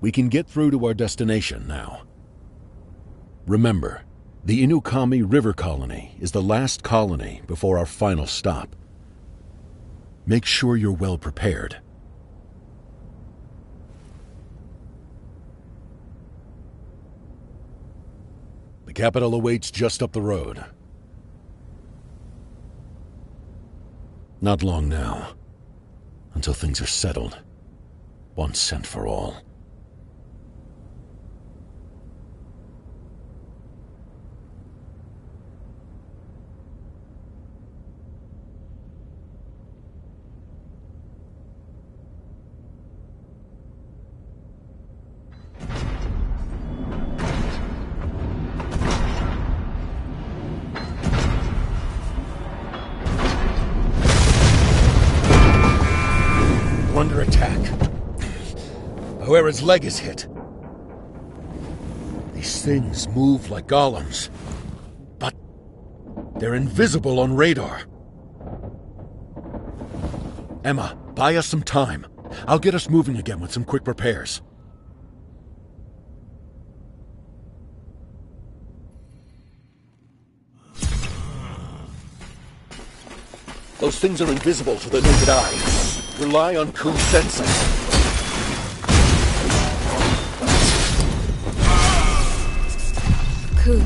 We can get through to our destination now. Remember, the Inukami River Colony is the last colony before our final stop. Make sure you're well prepared. The capital awaits just up the road. Not long now, until things are settled, once and for all. Under attack. Whoever's leg is hit. These things move like golems, but they're invisible on radar. Emma, buy us some time. I'll get us moving again with some quick repairs. Those things are invisible to the naked eye. Rely on Ku's sensing. Ku.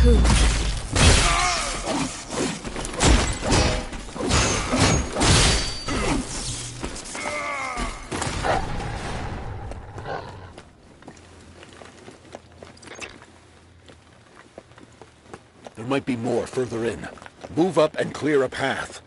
Ku. There might be more further in. Move up and clear a path.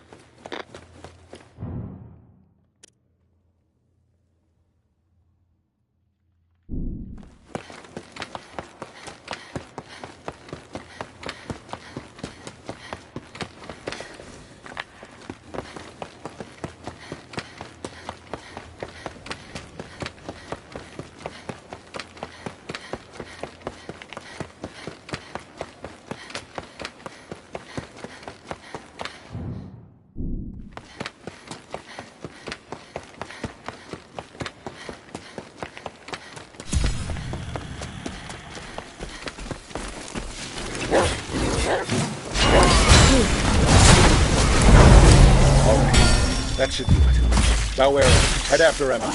That should do it. Bauer, head after Emma.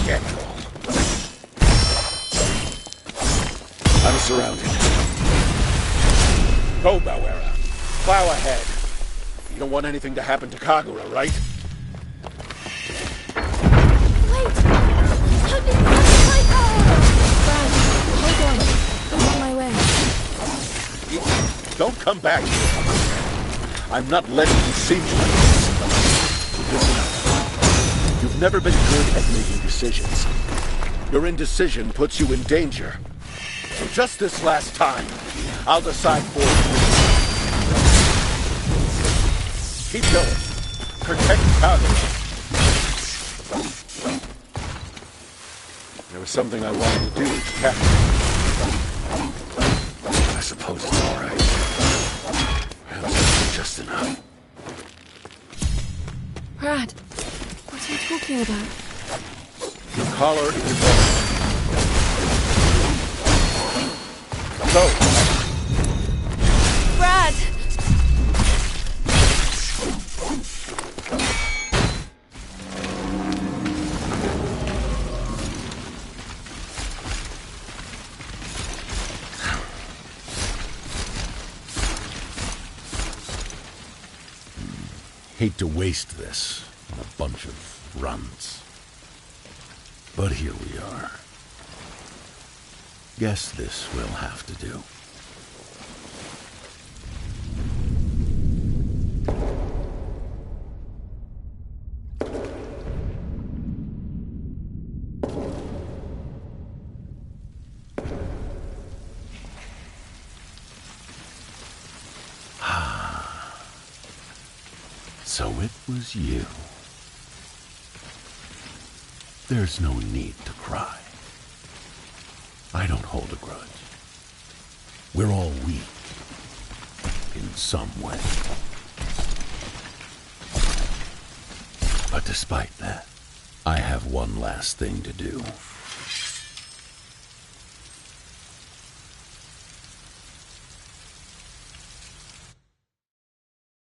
Get all. I'm surrounded. Go, Bauer. Plow ahead. You don't want anything to happen to Kagura, right? Wait! How did you fight? Brad, hold on. I'm on my way. Don't come back here. I'm not letting you see me like this. Listen up. You've never been good at making decisions. Your indecision puts you in danger. So just this last time, I'll decide for you. Keep going. Protect Kagura. There was something I wanted to do with the captain. I suppose it's all right. Just enough. Brad, what are you talking about? Your collar is open. Go! Brad! Hate to waste this on a bunch of runs. But here we are. Guess this will have to do. So it was you. There's no need to cry. I don't hold a grudge. We're all weak in some way. But despite that, I have one last thing to do.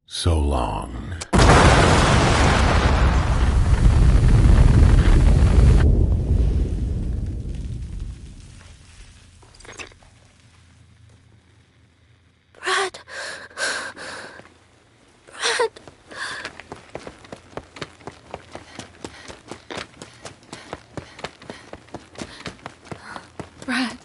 So long. Brad. Brad. Brad.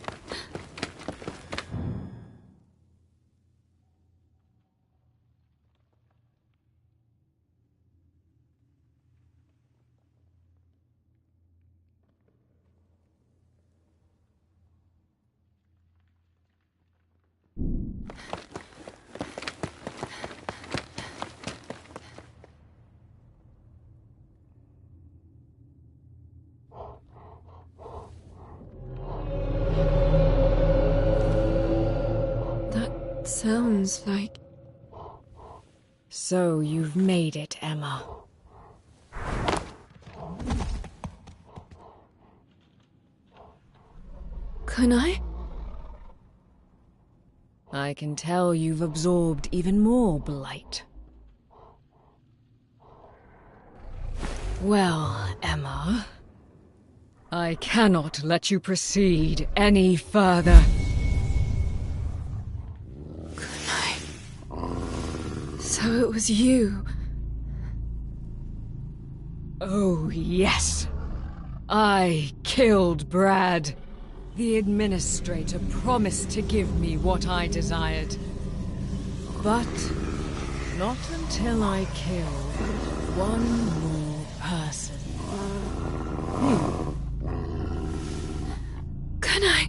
Sounds like... So you've made it, Emma. Can I? I can tell you've absorbed even more blight. Well, Emma, I cannot let you proceed any further. So it was you. Oh, yes. I killed Brad. The administrator promised to give me what I desired. But not until I killed one more person. Can I?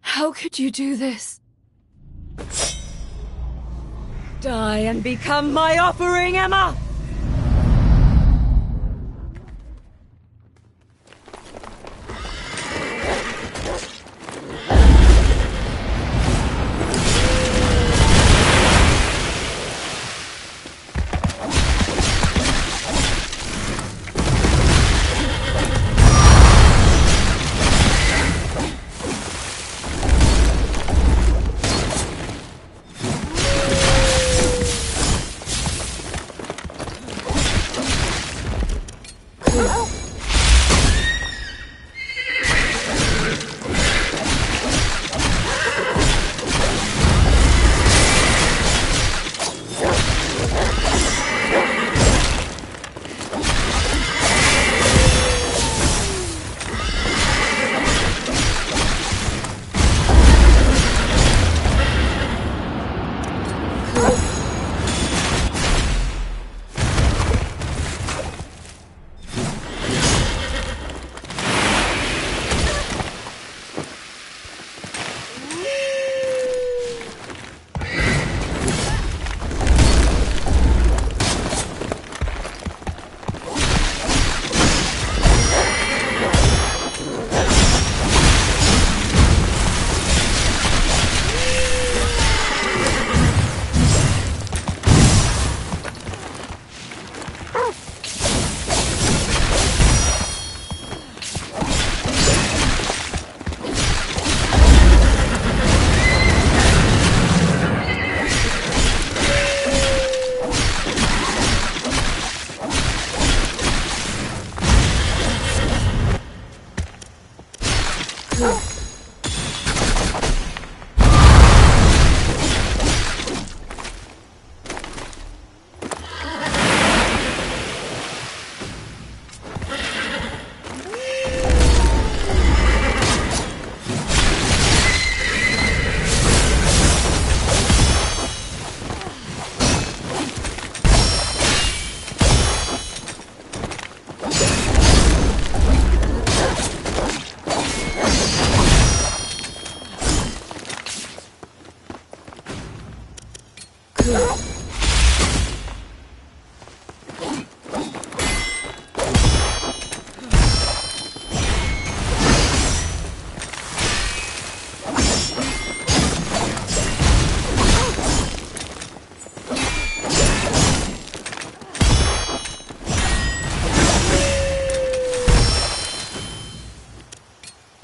How could you do this? Die and become my offering, Emma!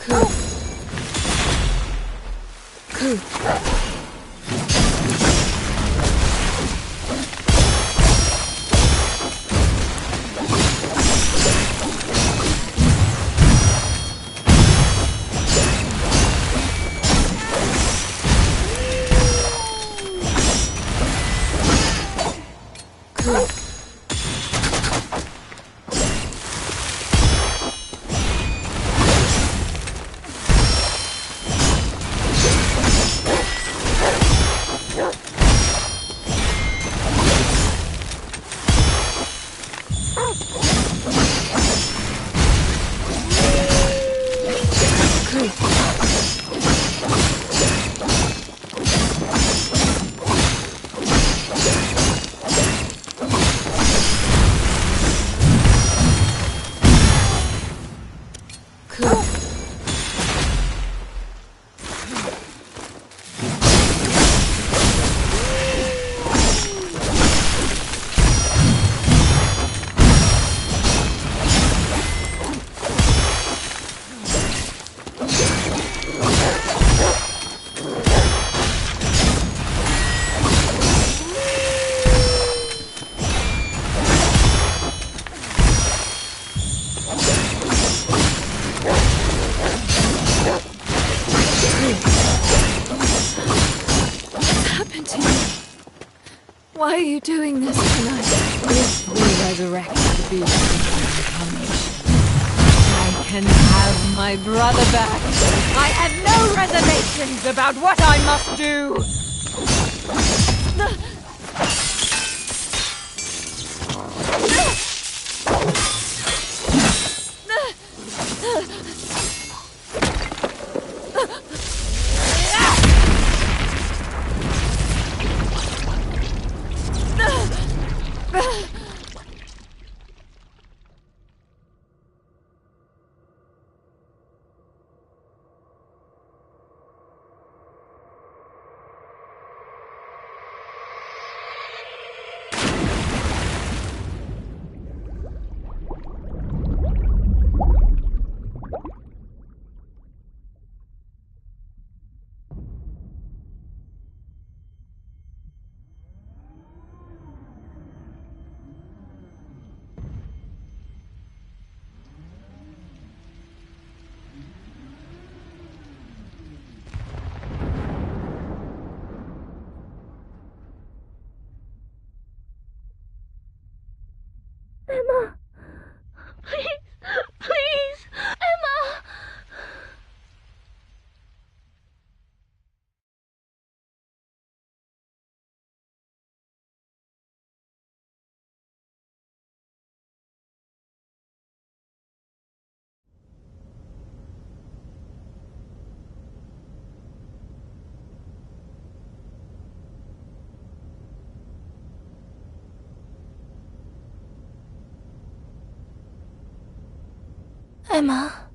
Ku. Ku. Why are you doing this tonight? If we resurrect the beast of Reincarnation, I can have my brother back. I have no reservations about what I must do. Emma! Please! Please! Emma! Emma.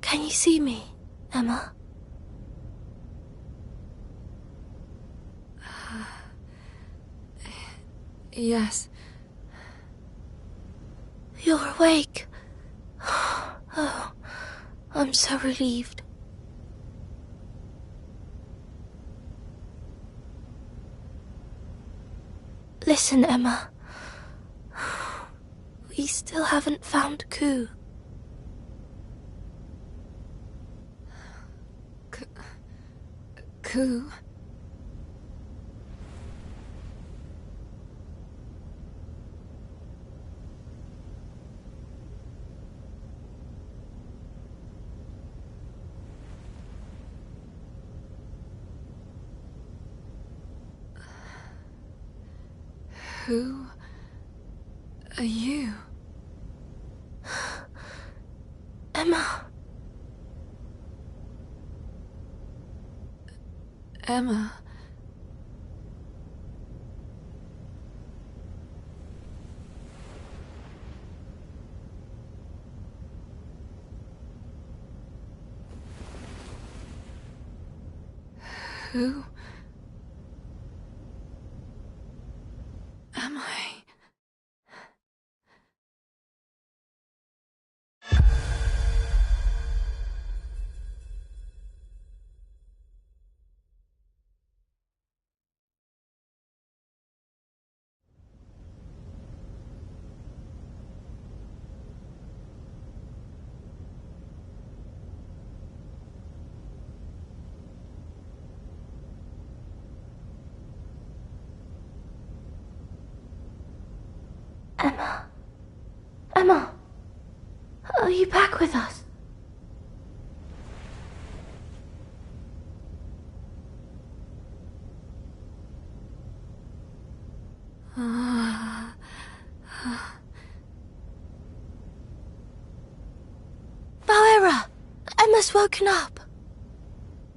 Can you see me, Emma? Yes. You're awake. Oh, I'm so relieved. Listen, Emma. We still haven't found Ku. Ku? Who are you? Emma. Emma. Who? am I? Emma. Emma. Are you back with us? Bauera! Emma's woken up.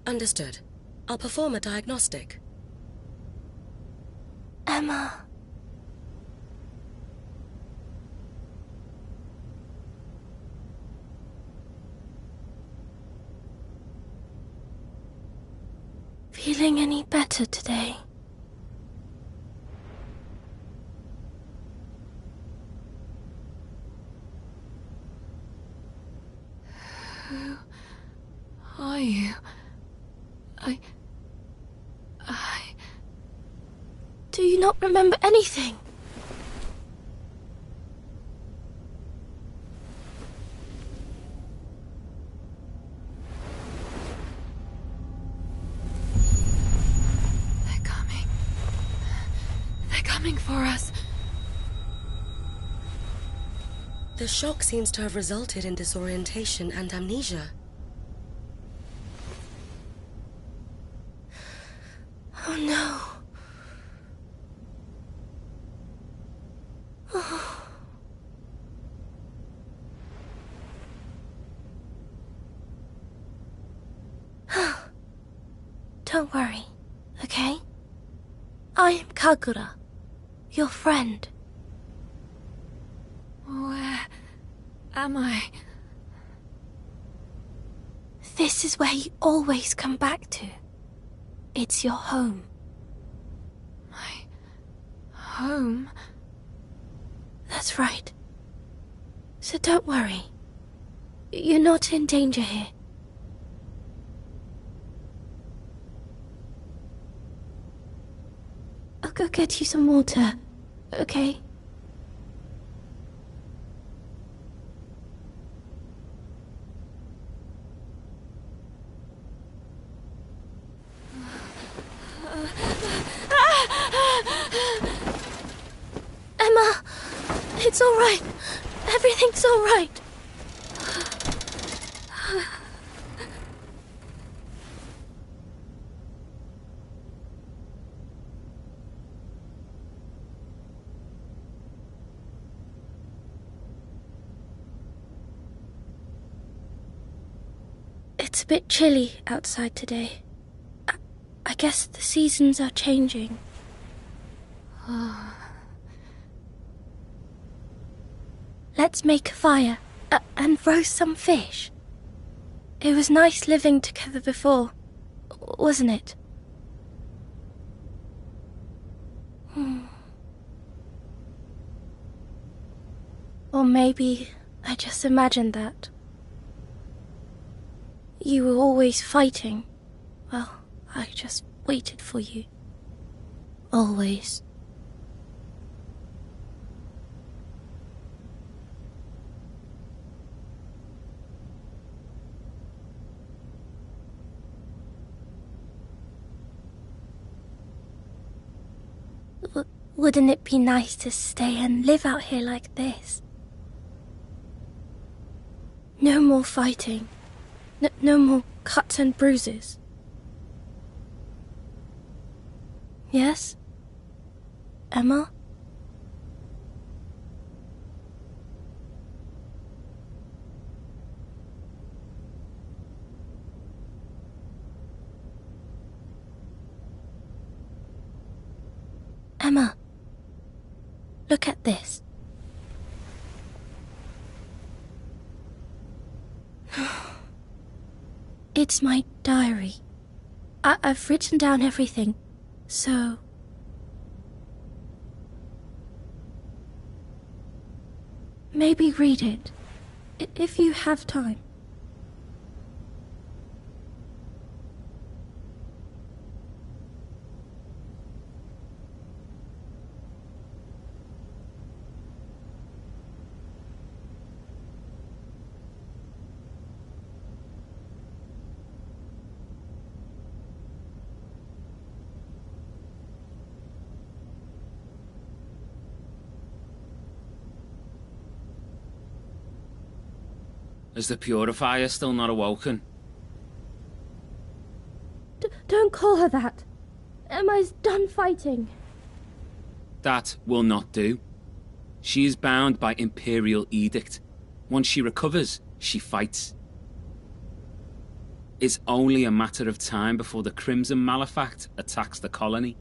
Understood. I'll perform a diagnostic. Emma. Feeling any better today? Who are you? Do you not remember anything? They're coming. They're coming for us. The shock seems to have resulted in disorientation and amnesia. Oh no. Don't worry, okay? I am Kagura, your friend. Where am I? This is where you always come back to. It's your home. My home? That's right. So don't worry. You're not in danger here. I'll go get you some water, okay? Emma, it's all right. Everything's all right. It's a bit chilly outside today. I guess the seasons are changing. Let's make a fire and roast some fish. It was nice living together before, wasn't it? Or maybe I just imagined that. You were always fighting. Well, I just waited for you. Always. Wouldn't it be nice to stay and live out here like this? No more fighting. No more cuts and bruises. Yes? Emma? Emma, look at this. It's my diary. I've written down everything, so... maybe read it, if you have time. Is the Purifier still not awoken? Don't call her that. Emma's done fighting. That will not do. She is bound by Imperial edict. Once she recovers, she fights. It's only a matter of time before the Crimson Malefact attacks the colony.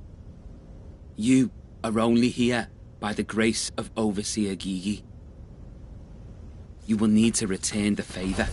You are only here by the grace of Overseer Gigi. You will need to return the favor.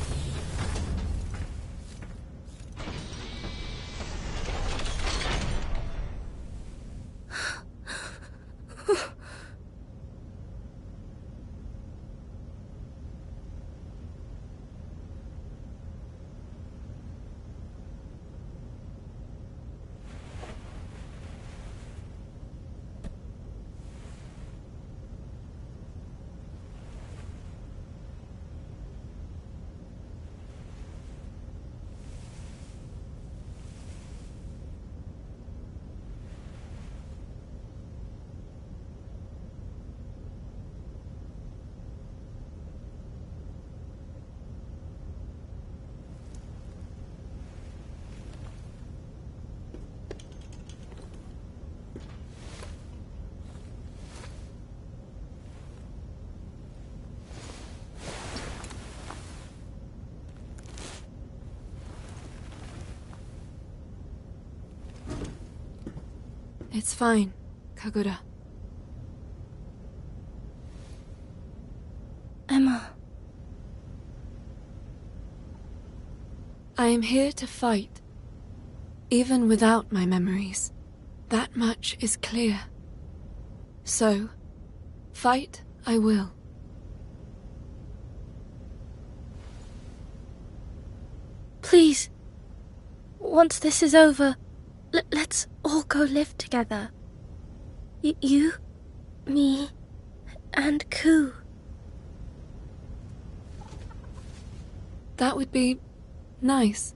It's fine, Kagura. Emma. I am here to fight, even without my memories. That much is clear. So, fight I will. Please. Once this is over, let's all go live together. You, me, and Ku. That would be nice.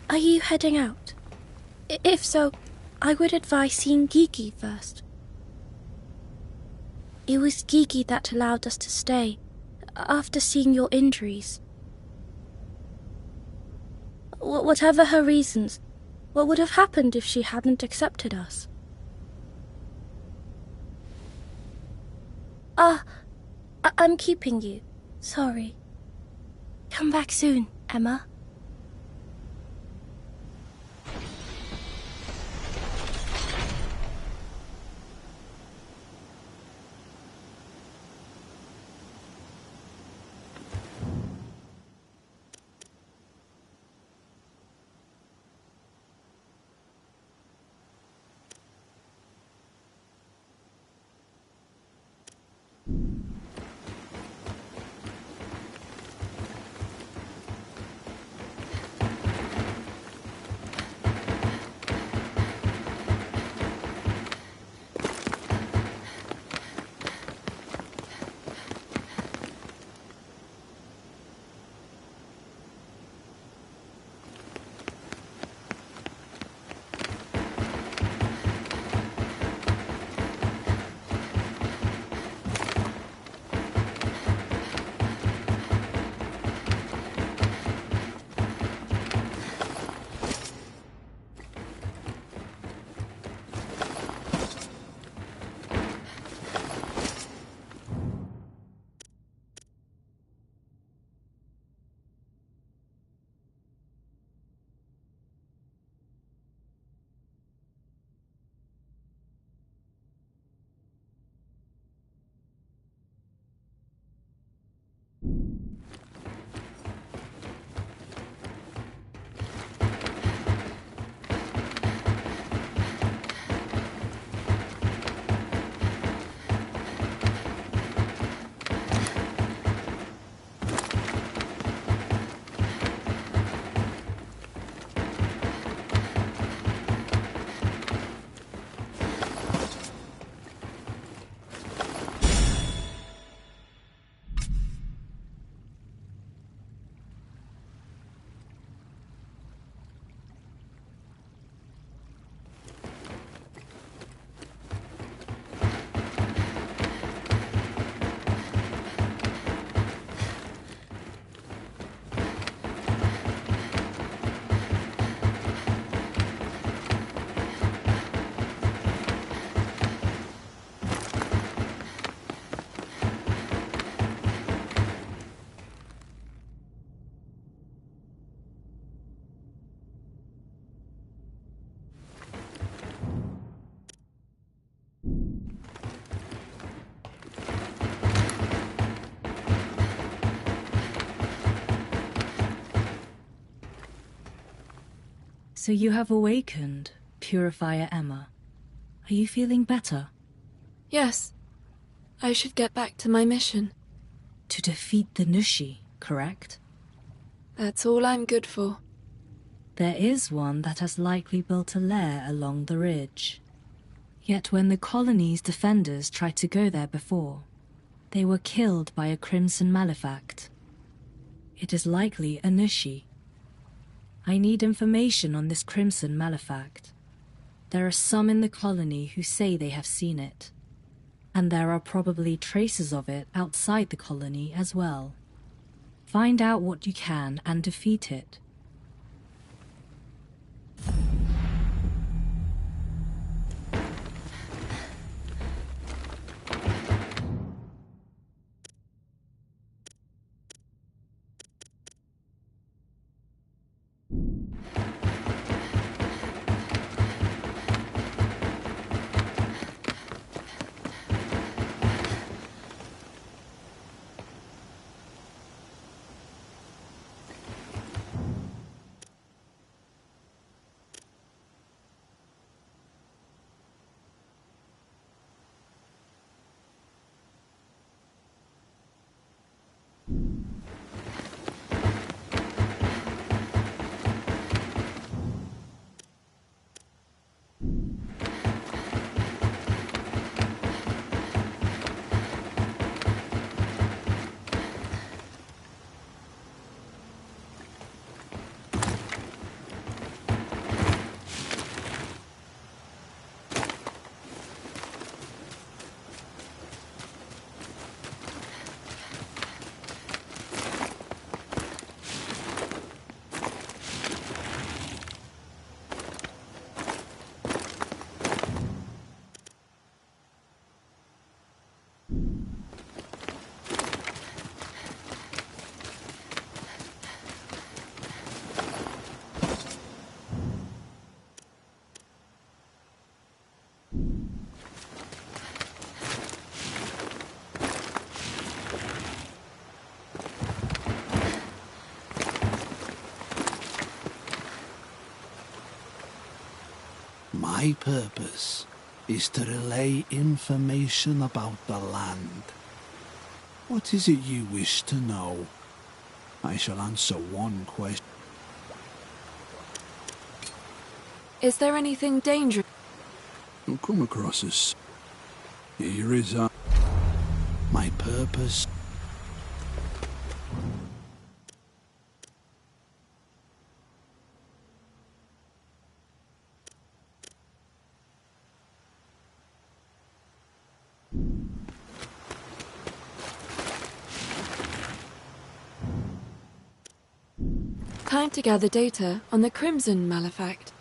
Are you heading out? If so, I would advise seeing Gigi first. It was Gigi that allowed us to stay, after seeing your injuries. Whatever her reasons, what would have happened if she hadn't accepted us? I'm keeping you. Sorry. Come back soon, Emma. So you have awakened, Purifier Emma. Are you feeling better? Yes. I should get back to my mission. To defeat the Nushi, correct? That's all I'm good for. There is one that has likely built a lair along the ridge. Yet when the colony's defenders tried to go there before, they were killed by a Crimson Malefact. It is likely a Nushi. I need information on this Crimson Malefact. There are some in the colony who say they have seen it. And there are probably traces of it outside the colony as well. Find out what you can and defeat it. My purpose is to relay information about the land. What is it you wish to know? I shall answer one question. Is there anything dangerous? You'll come across us. Here is my purpose. Time to gather data on the Crimson Malefact.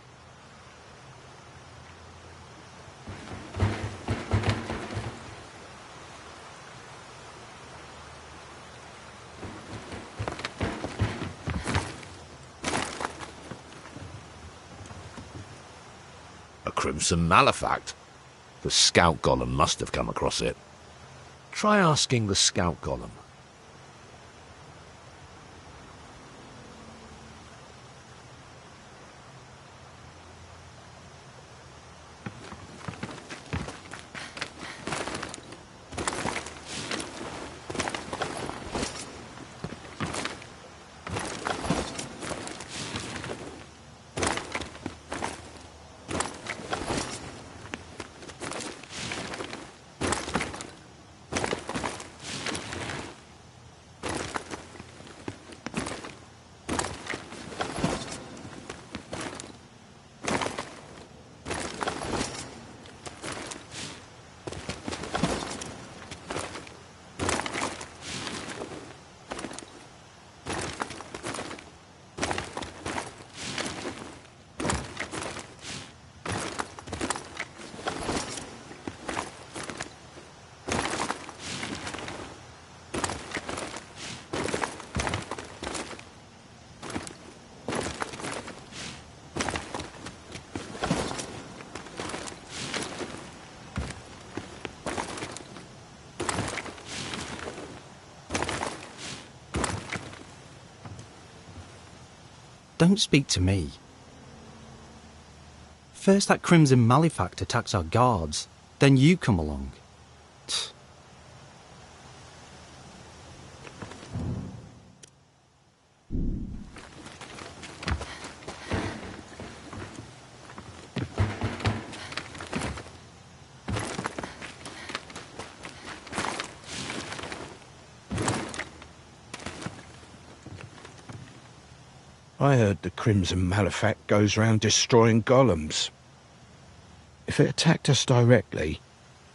A Crimson Malefact? The Scout Golem must have come across it. Try asking the Scout Golem. Don't speak to me. First that Crimson Malefact attacks our guards, then you come along. I heard the Crimson Malefact goes round destroying golems. If it attacked us directly,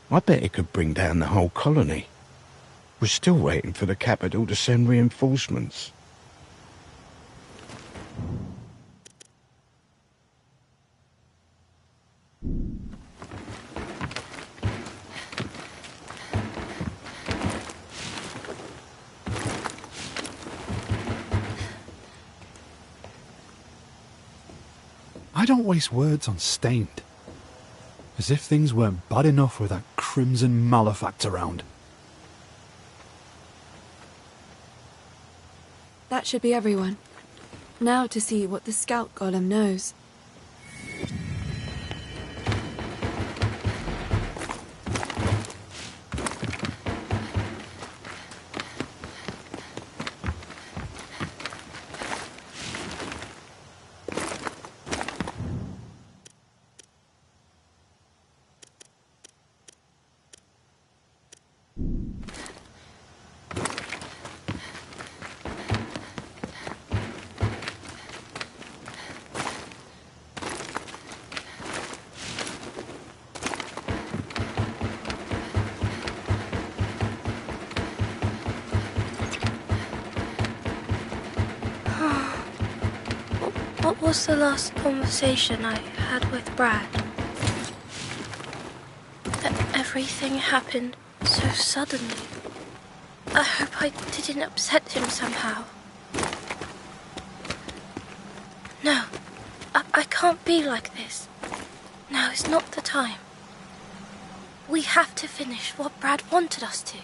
I bet it could bring down the whole colony. We're still waiting for the capital to send reinforcements. I don't waste words on Stained. As if things weren't bad enough with that Crimson Malefact around. That should be everyone. Now to see what the Scout Golem knows. What was the last conversation I had with Brad? Everything happened so suddenly. I hope I didn't upset him somehow. No, I can't be like this. Now is not the time. We have to finish what Brad wanted us to.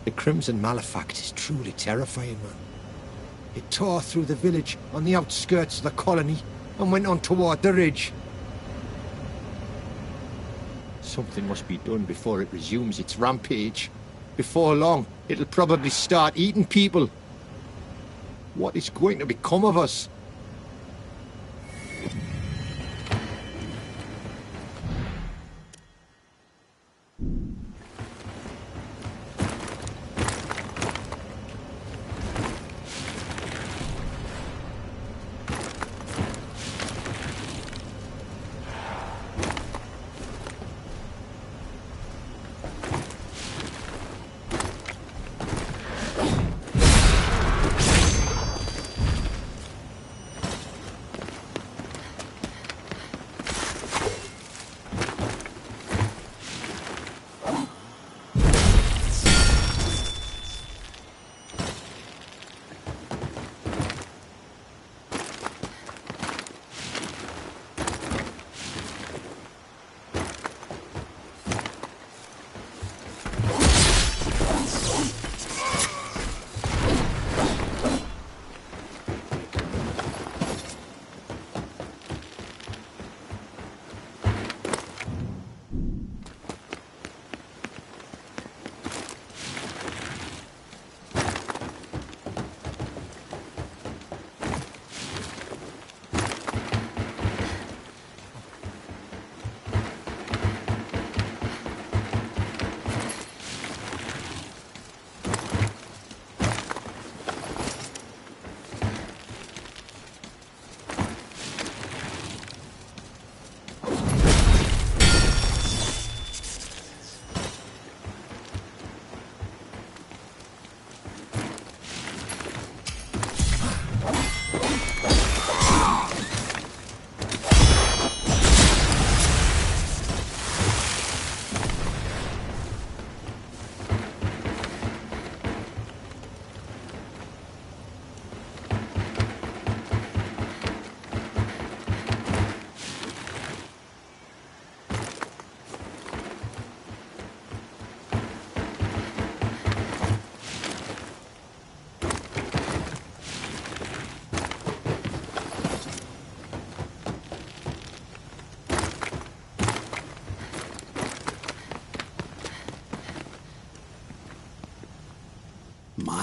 The Crimson Malefact is truly terrifying, man. It tore through the village on the outskirts of the colony and went on toward the ridge. Something must be done before it resumes its rampage. Before long, it'll probably start eating people. What is going to become of us?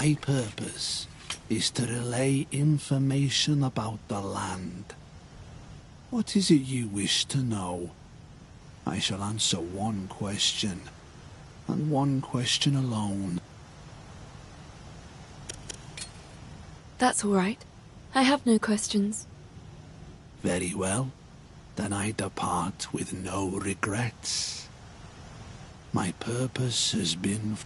My purpose is to relay information about the land. What is it you wish to know? I shall answer one question, and one question alone. That's all right. I have no questions. Very well. Then I depart with no regrets. My purpose has been...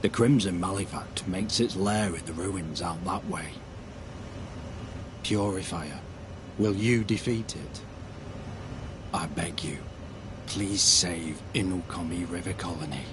The Crimson Malefact makes its lair in the ruins out that way. Purifier, will you defeat it? I beg you, please save Inukomi River Colony.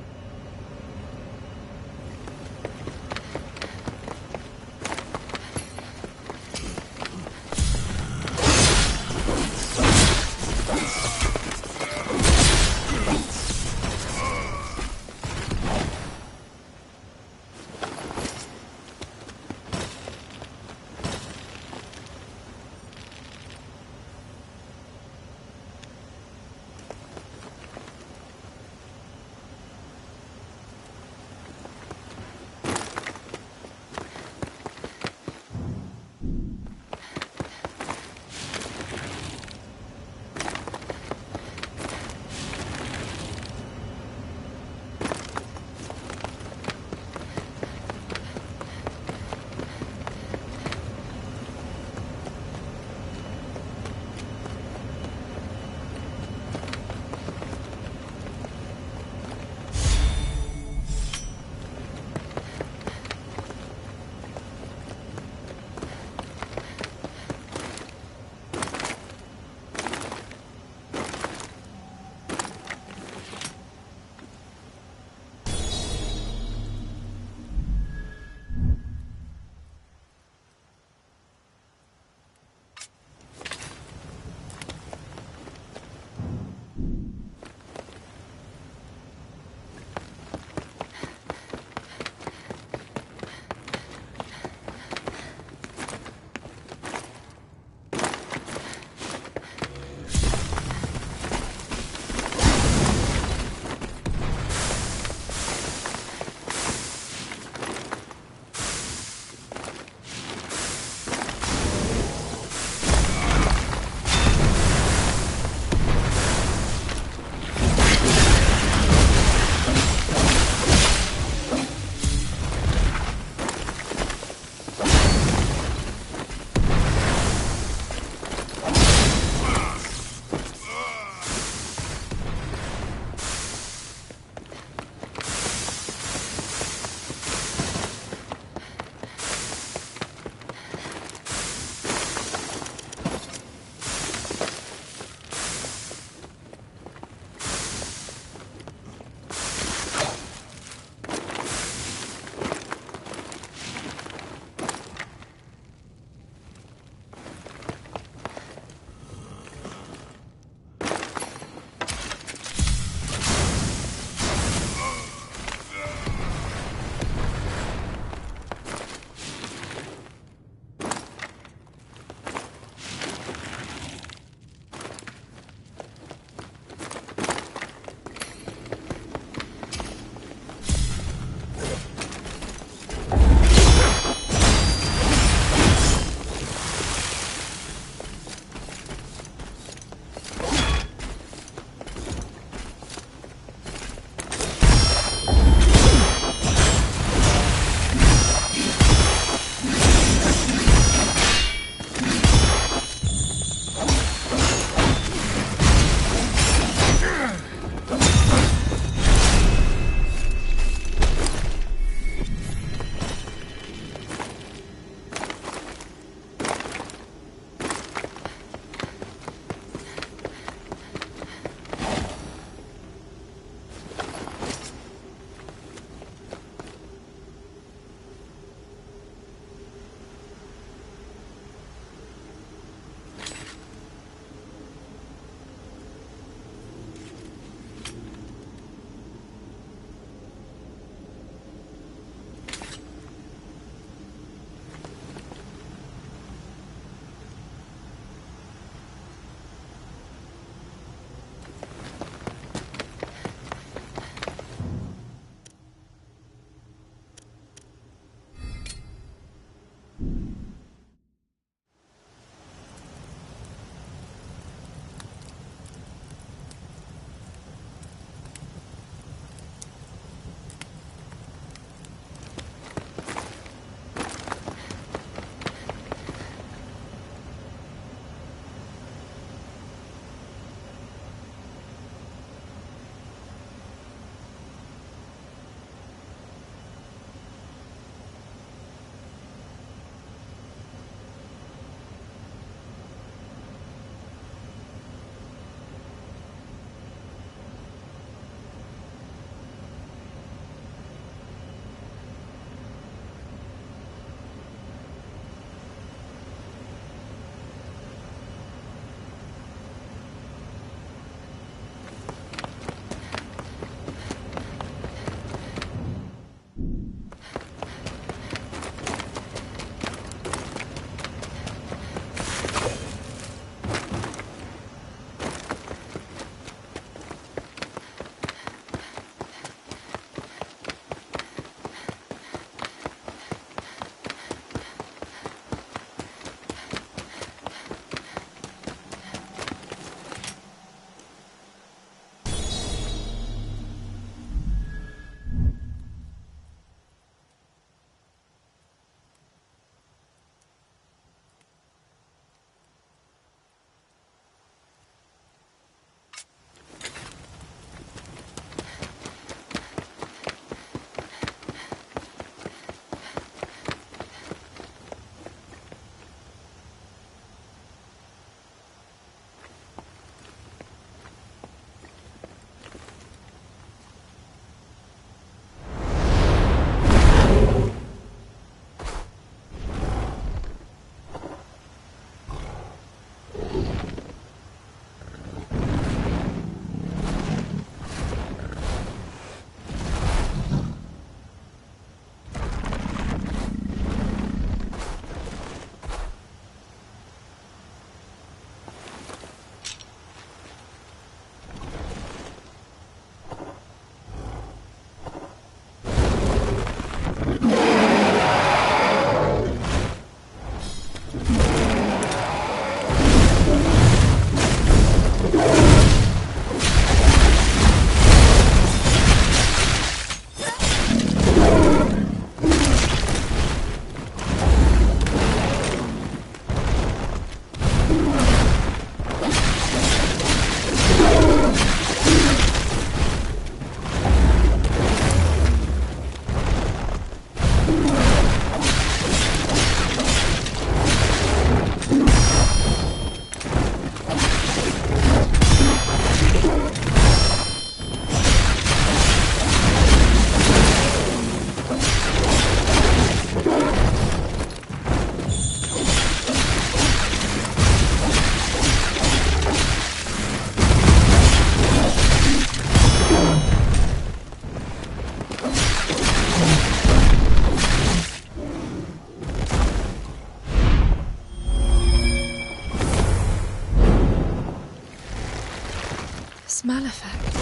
This Malefact.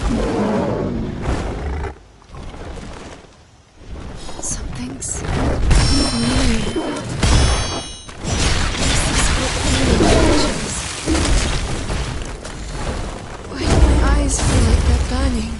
Something's familiar about it. Why do my eyes feel like they're burning?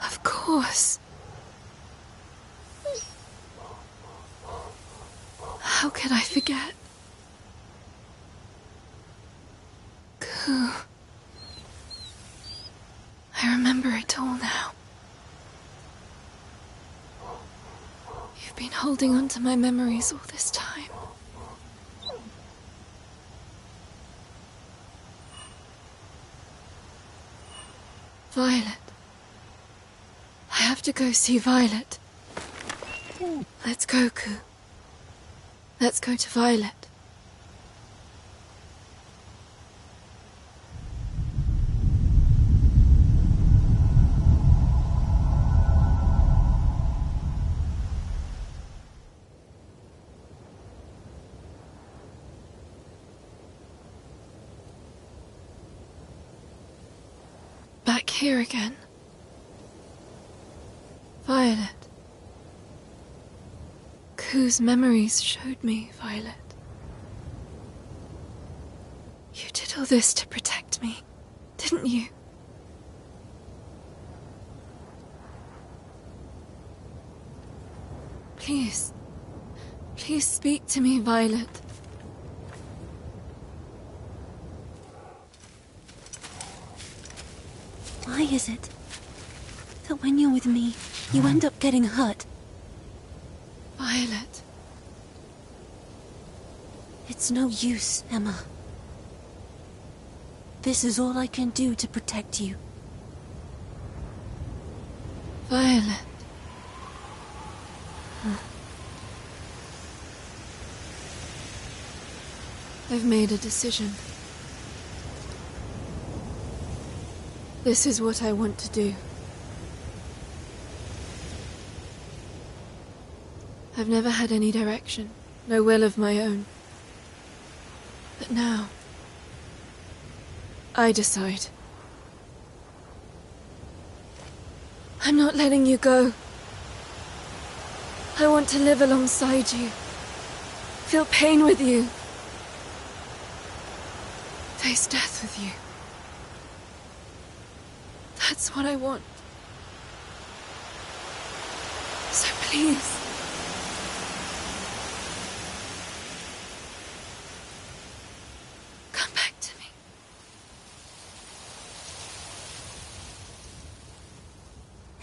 Of course. How could I forget? Ku. I remember it all now. You've been holding on to my memories all this time. Violet. I have to go see Violet. Let's go, Ku. Let's go to Violet. Back here again. Violet. Ku's memories showed me, Violet. You did all this to protect me, didn't you? Please. Please speak to me, Violet. Why is it that when you're with me, you end up getting hurt? Violet. It's no use, Emma. This is all I can do to protect you. Violet. I've made a decision. This is what I want to do. I've never had any direction, no will of my own. But now, I decide. I'm not letting you go. I want to live alongside you. Feel pain with you. Face death with you. That's what I want. So please. Come back to me.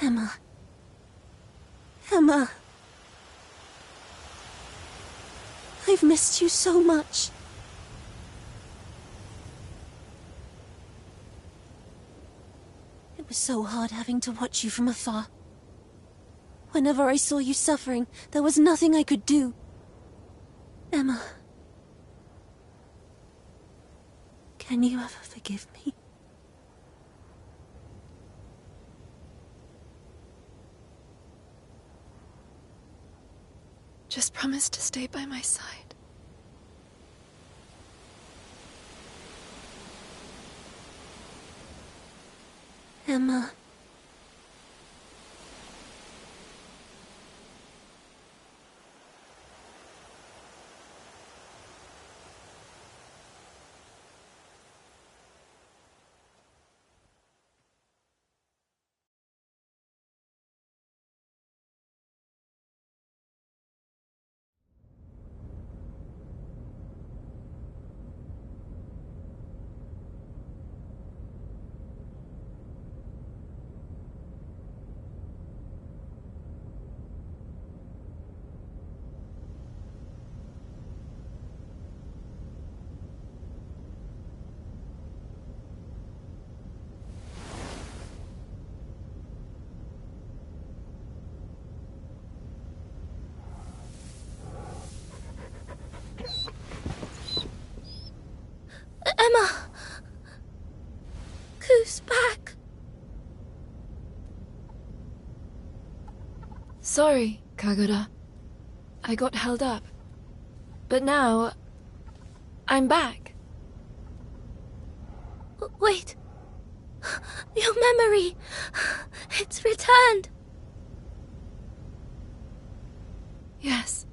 Emma. Emma. I've missed you so much. It was so hard having to watch you from afar. Whenever I saw you suffering, there was nothing I could do. Emma. Can you ever forgive me? Just promise to stay by my side. Emma. Emma! Who's back? Sorry, Kagura. I got held up. But now, I'm back. Wait. Your memory. It's returned. Yes.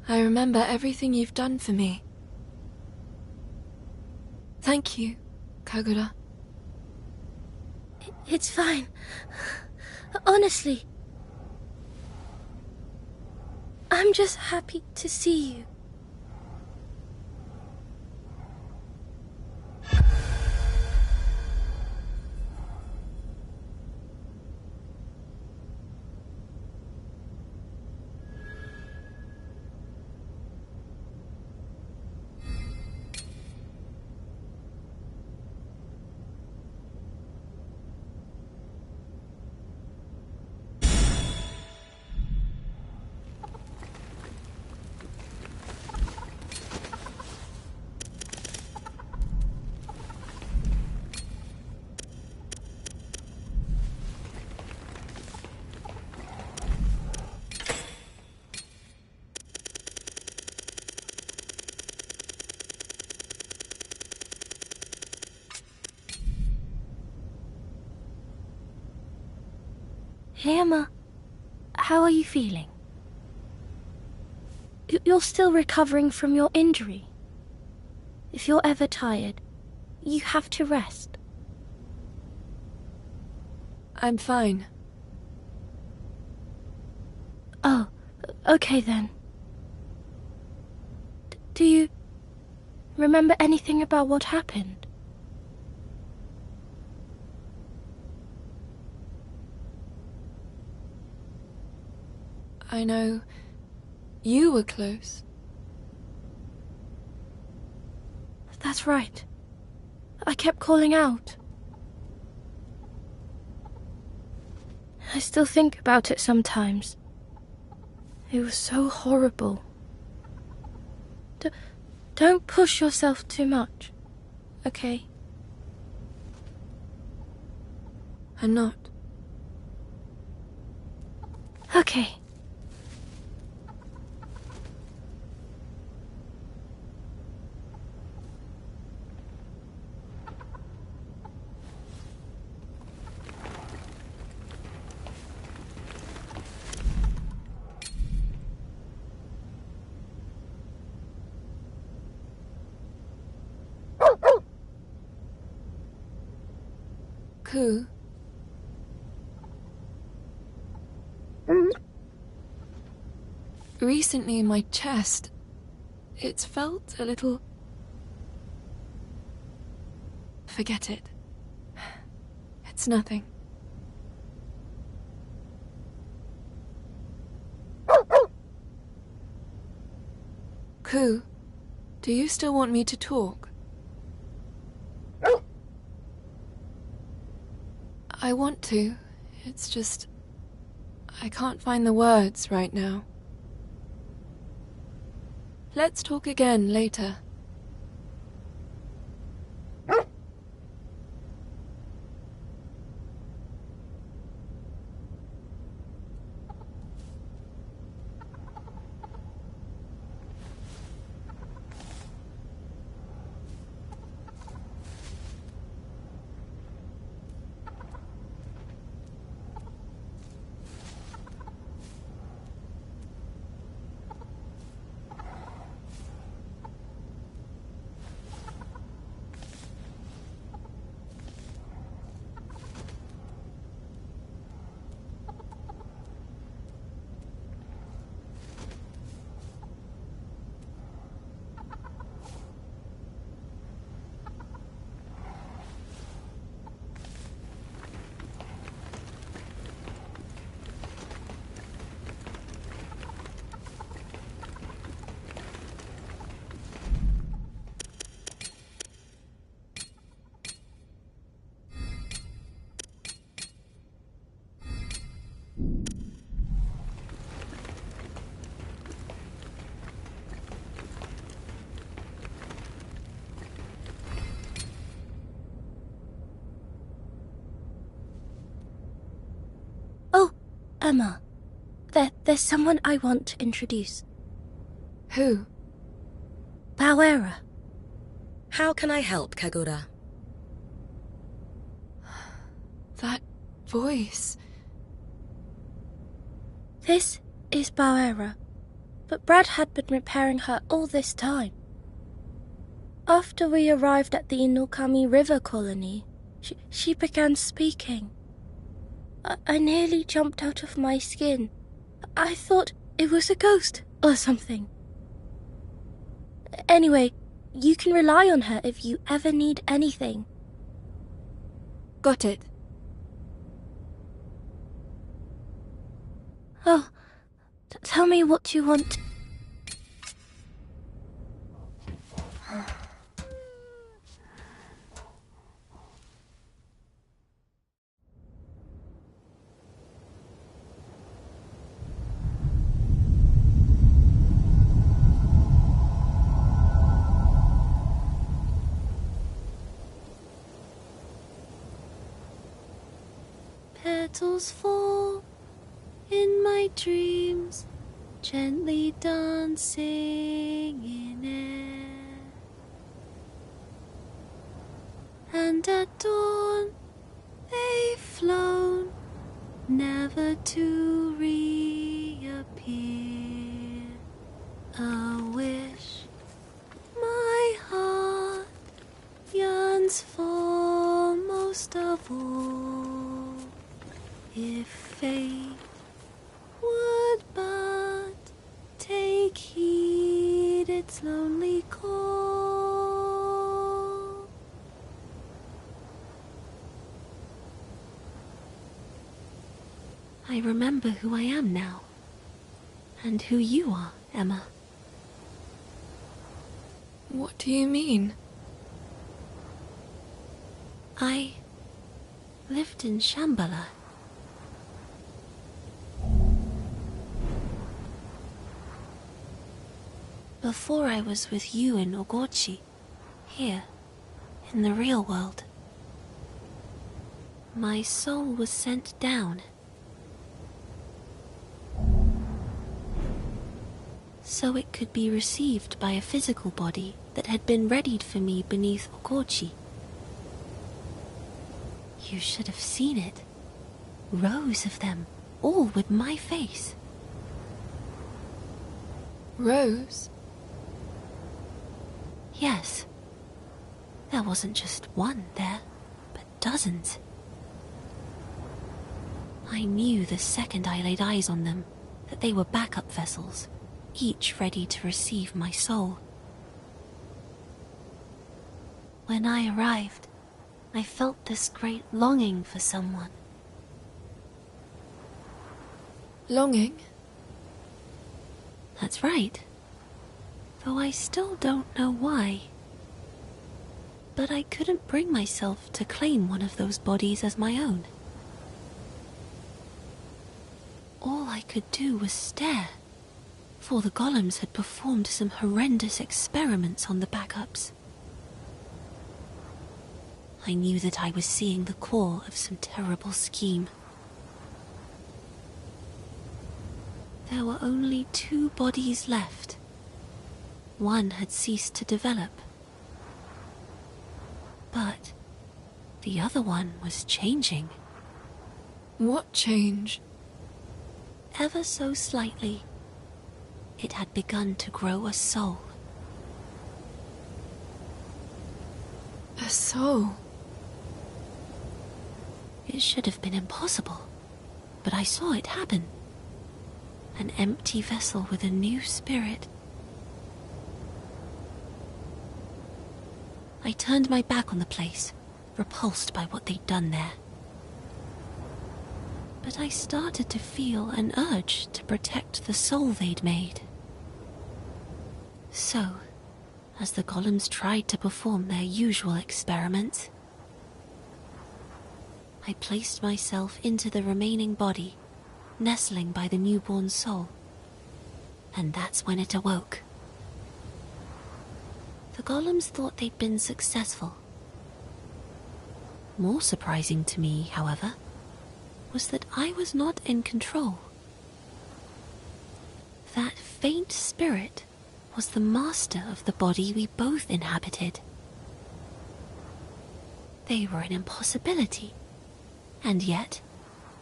I remember everything you've done for me. Thank you, Kagura. It's fine. Honestly. I'm just happy to see you. Hey, Emma. How are you feeling? You're still recovering from your injury. If you're ever tired, you have to rest. I'm fine. Oh, okay then. Do you remember anything about what happened? I know you were close. That's right. I kept calling out. I still think about it sometimes. It was so horrible. Don't push yourself too much, okay? I'm not. Okay. Ku? Recently in my chest, it's felt a little... Forget it. It's nothing. Ku, do you still want me to talk? I want to. It's just... I can't find the words right now. Let's talk again later. Emma, there's someone I want to introduce. Who? Bauera. How can I help, Kagura? That voice... This is Bauera, but Brad had been repairing her all this time. After we arrived at the Inokami River colony, she began speaking. I nearly jumped out of my skin. I thought it was a ghost or something. Anyway, you can rely on her if you ever need anything. Got it. Oh, tell me what you want. Petals fall in my dreams, gently dancing in air. And at dawn they've flown, never to reappear. A wish my heart yearns for most of all. If fate would but take heed its lonely call. I remember who I am now, and who you are, Emma. What do you mean? I lived in Shambhala. Before I was with you in Ogochi, here, in the real world, my soul was sent down. So it could be received by a physical body that had been readied for me beneath Ogochi. You should have seen it. Rows of them, all with my face. Rows? Yes. There wasn't just one there, but dozens. I knew the second I laid eyes on them that they were backup vessels, each ready to receive my soul. When I arrived, I felt this great longing for someone. Longing? That's right. Though I still don't know why. But I couldn't bring myself to claim one of those bodies as my own. All I could do was stare, for the golems had performed some horrendous experiments on the backups. I knew that I was seeing the core of some terrible scheme. There were only 2 bodies left. One had ceased to develop. But the other one was changing. What change? Ever so slightly, it had begun to grow a soul. A soul? It should have been impossible, but I saw it happen. An empty vessel with a new spirit. I turned my back on the place, repulsed by what they'd done there. But I started to feel an urge to protect the soul they'd made. So, as the golems tried to perform their usual experiments, I placed myself into the remaining body, nestling by the newborn soul. And that's when it awoke. The golems thought they'd been successful. More surprising to me, however, was that I was not in control. That faint spirit was the master of the body we both inhabited. They were an impossibility, and yet,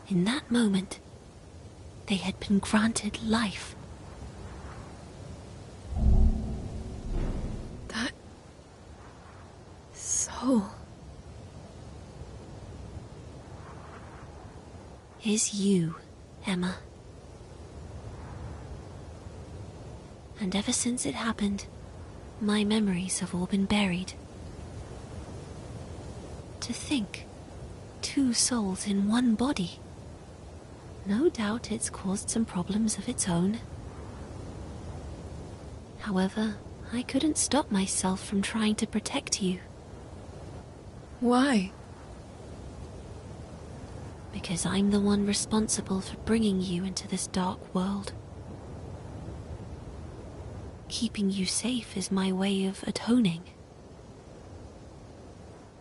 in that moment, they had been granted life. That soul is you, Emma. And ever since it happened, my memories have all been buried. To think, 2 souls in one body. No doubt it's caused some problems of its own. However, I couldn't stop myself from trying to protect you. Why? Because I'm the one responsible for bringing you into this dark world. Keeping you safe is my way of atoning.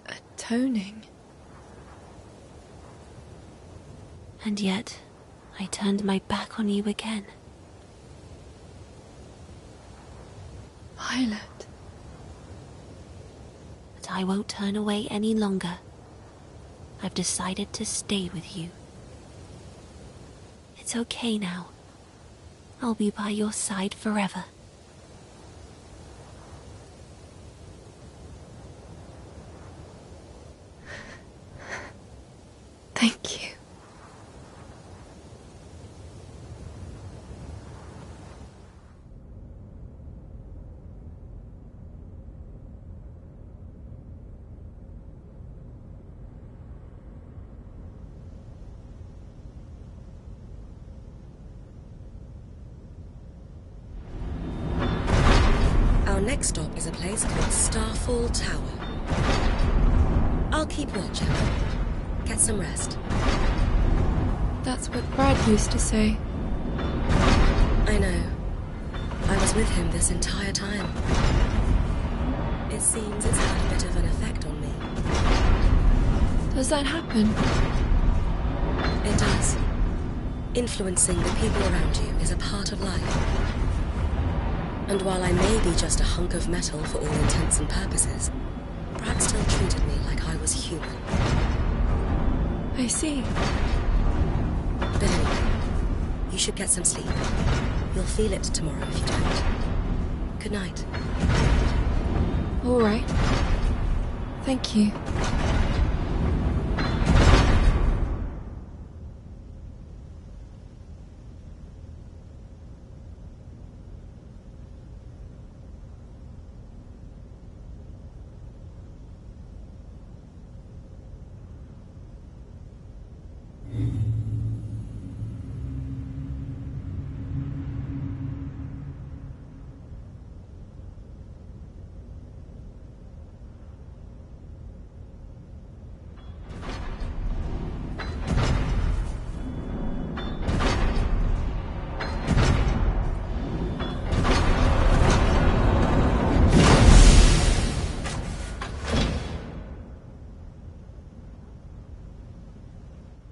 Atoning? And yet, I turned my back on you again. Violet. But I won't turn away any longer. I've decided to stay with you. It's okay now. I'll be by your side forever. Thank you. Our next stop is a place called Starfall Tower. I'll keep watch, Emma. Get some rest. That's what Brad used to say. I know. I was was with him this entire time. It seems it's had a bit of an effect on me. Does that happen? It does. Influencing the people around you is a part of life. And while I may be just a hunk of metal for all intents and purposes, Brad still treated me like I was human. I see. But anyway, you should get some sleep. You'll feel it tomorrow if you don't. Good night. All right. Thank you.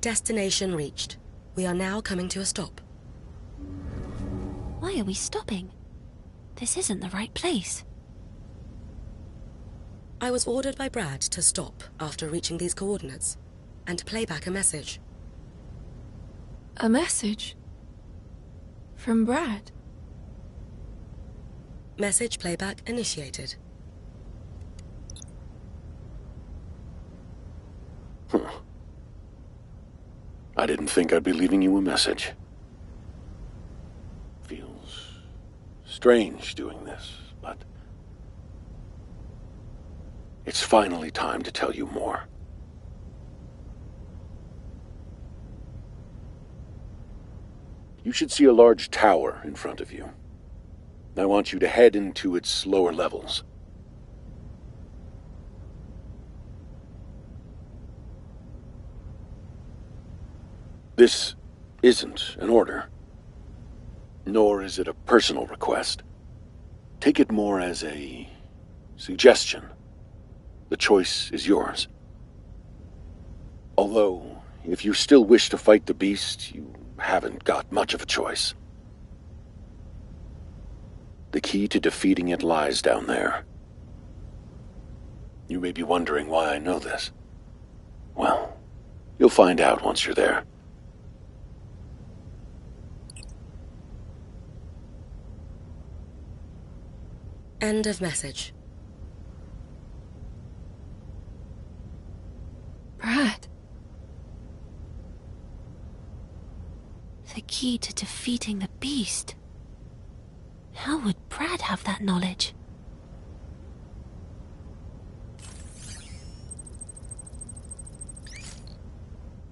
Destination reached. We are now coming to a stop. Why are we stopping? This isn't the right place. I was ordered by Brad to stop after reaching these coordinates, and to play back a message. A message? From Brad? Message playback initiated. I didn't think I'd be leaving you a message. Feels strange doing this, but it's finally time to tell you more. You should see a large tower in front of you. I want you to head into its lower levels. This isn't an order, nor is it a personal request. Take it more as a suggestion. The choice is yours. Although, if you still wish to fight the beast, you haven't got much of a choice. The key to defeating it lies down there. You may be wondering why I know this. Well, you'll find out once you're there. End of message. Brad. The key to defeating the beast. How would Brad have that knowledge?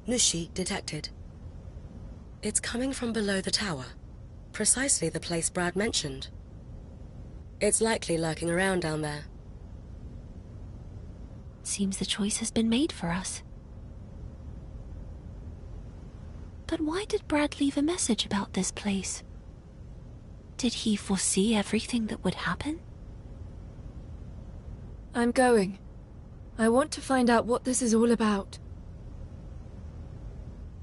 Nushi detected. It's coming from below the tower, precisely the place Brad mentioned. It's likely lurking around down there. Seems the choice has been made for us. But why did Brad leave a message about this place? Did he foresee everything that would happen? I'm going. I want to find out what this is all about.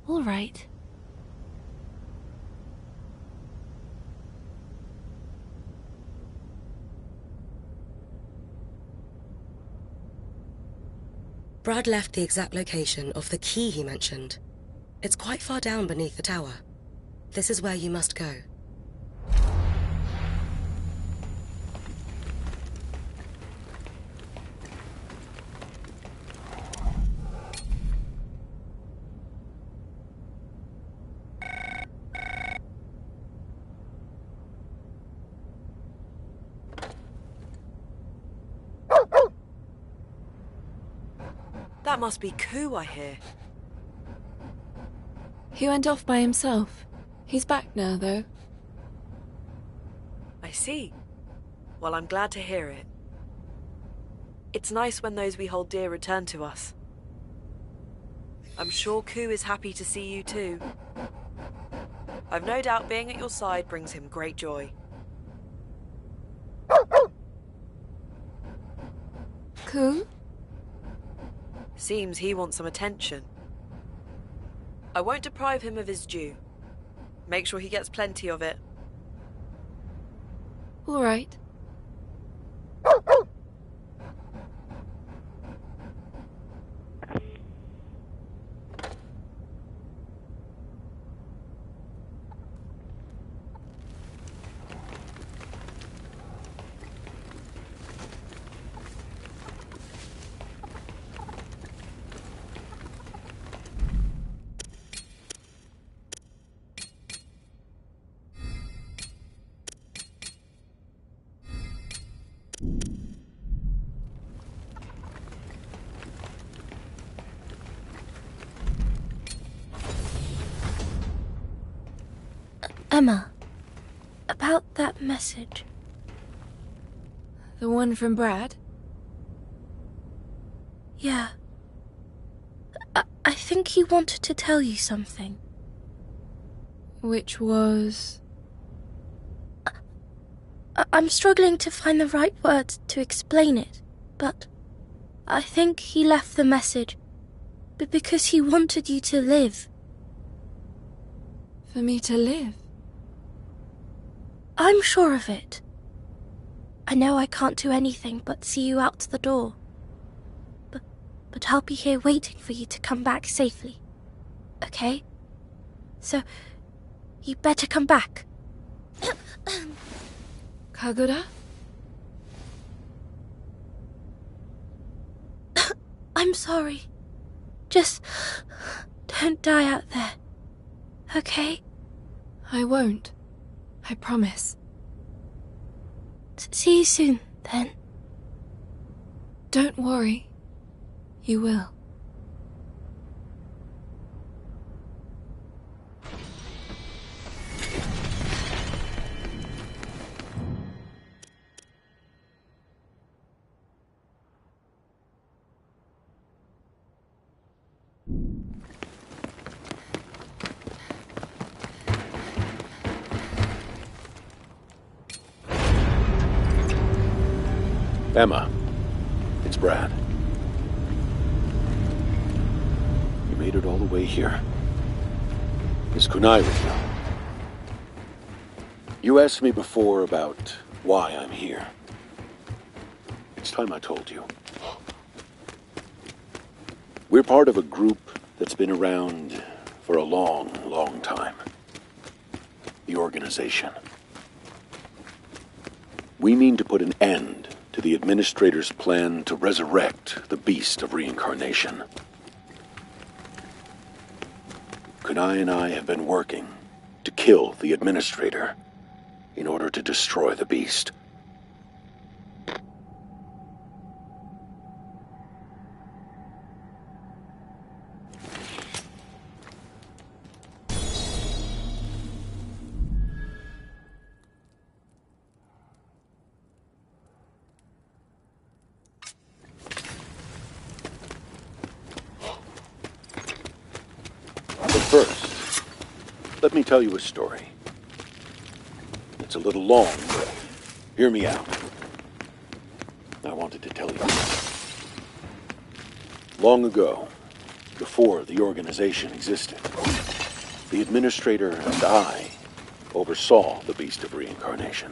All right. Brad left the exact location of the key he mentioned. It's quite far down beneath the tower. This is where you must go. That must be Ku, I hear. He went off by himself. He's back now, though. I see. Well, I'm glad to hear it. It's nice when those we hold dear return to us. I'm sure Ku is happy to see you too. I've no doubt being at your side brings him great joy. Ku? Seems he wants some attention. I won't deprive him of his due. Make sure he gets plenty of it. All right. Emma, about that message. The one from Brad? Yeah. I think he wanted to tell you something. Which was... I'm struggling to find the right words to explain it, but I think he left the message because he wanted you to live. For me to live? I'm sure of it. I know I can't do anything but see you out the door. But I'll be here waiting for you to come back safely. Okay? So, you better come back. Kagura? I'm sorry. Just don't die out there. Okay? I won't. I promise. See you soon, then. Don't worry. You will. Emma, it's Brad. You made it all the way here. Is Kunai with you? You asked me before about why I'm here. It's time I told you. We're part of a group that's been around for a long, long time. The organization. We mean to put an end to the Administrator's plan to resurrect the beast of reincarnation. Kunai and I have been working to kill the Administrator in order to destroy the beast. First, let me tell you a story. It's a little long, but hear me out. I wanted to tell you. Long ago, before the organization existed, the Administrator and I oversaw the beast of reincarnation.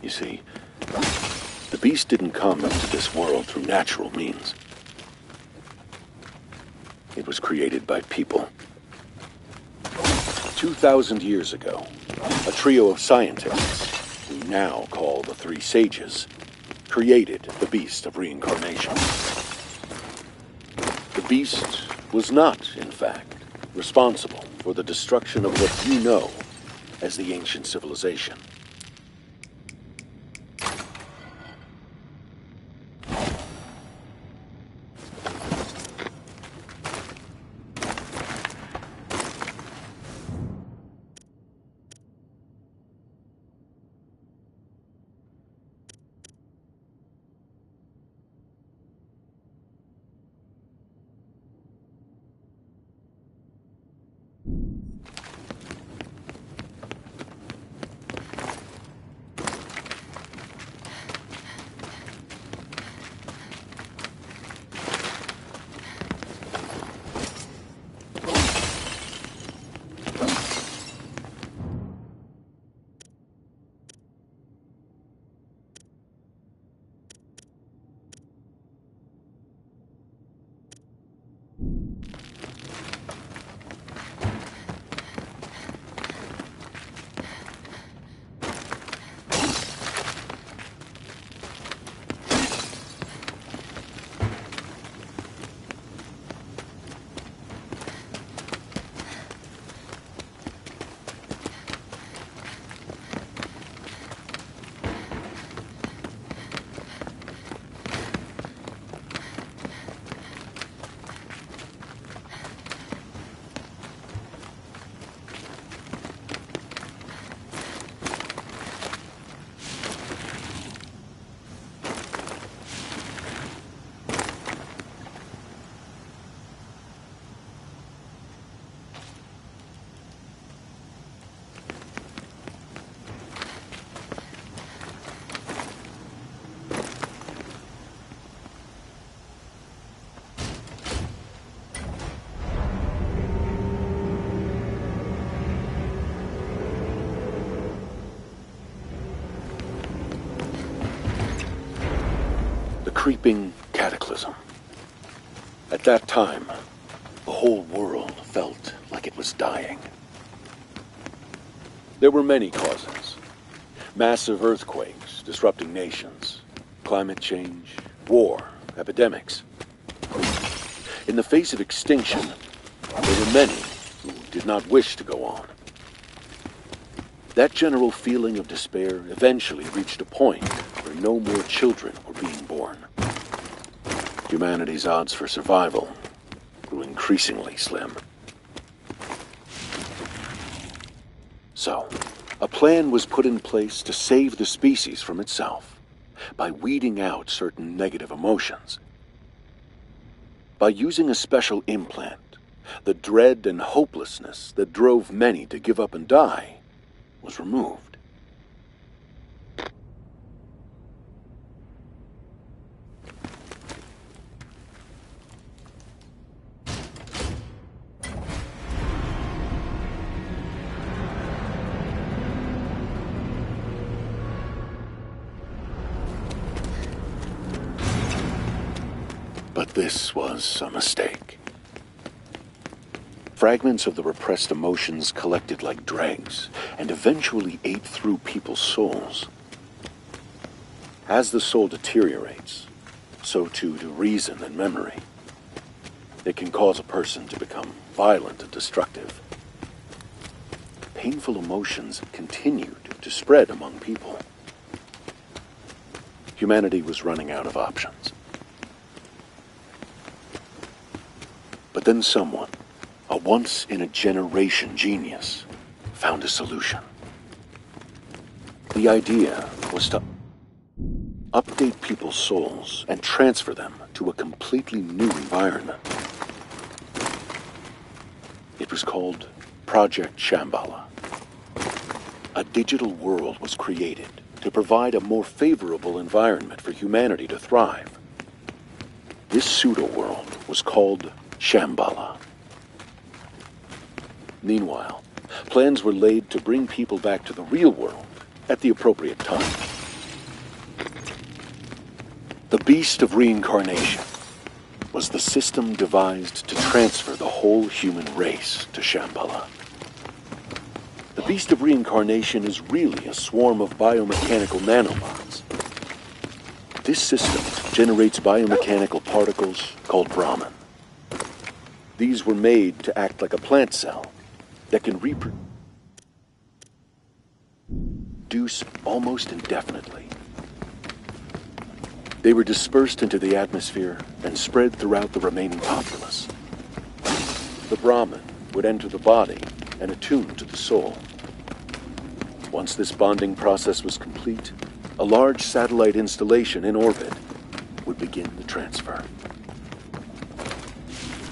You see, the beast didn't come into this world through natural means. It was created by people. 2,000 years ago, a trio of scientists, we now call the Three Sages, created the beast of reincarnation. The beast was not, in fact, responsible for the destruction of what you know as the ancient civilization. creeping cataclysm. At that time, the whole world felt like it was dying. There were many causes. Massive earthquakes disrupting nations, climate change, war, epidemics. In the face of extinction, there were many who did not wish to go on. That general feeling of despair eventually reached a point where no more children were being born. Humanity's odds for survival grew increasingly slim. So, a plan was put in place to save the species from itself by weeding out certain negative emotions. By using a special implant, the dread and hopelessness that drove many to give up and die was removed. But this was a mistake. Fragments of the repressed emotions collected like dregs and eventually ate through people's souls. As the soul deteriorates, so too do reason and memory. It can cause a person to become violent and destructive. Painful emotions continued to spread among people. Humanity was running out of options. But then someone, a once-in-a-generation genius, found a solution. The idea was to update people's souls and transfer them to a completely new environment. It was called Project Shambhala. A digital world was created to provide a more favorable environment for humanity to thrive. This pseudo-world was called Shambhala. Meanwhile, plans were laid to bring people back to the real world at the appropriate time. The Beast of Reincarnation was the system devised to transfer the whole human race to Shambhala. The Beast of Reincarnation is really a swarm of biomechanical nanobots. This system generates biomechanical particles called Brahman. These were made to act like a plant cell that can reproduce almost indefinitely. They were dispersed into the atmosphere and spread throughout the remaining populace. The Brahman would enter the body and attune to the soul. Once this bonding process was complete, a large satellite installation in orbit would begin the transfer.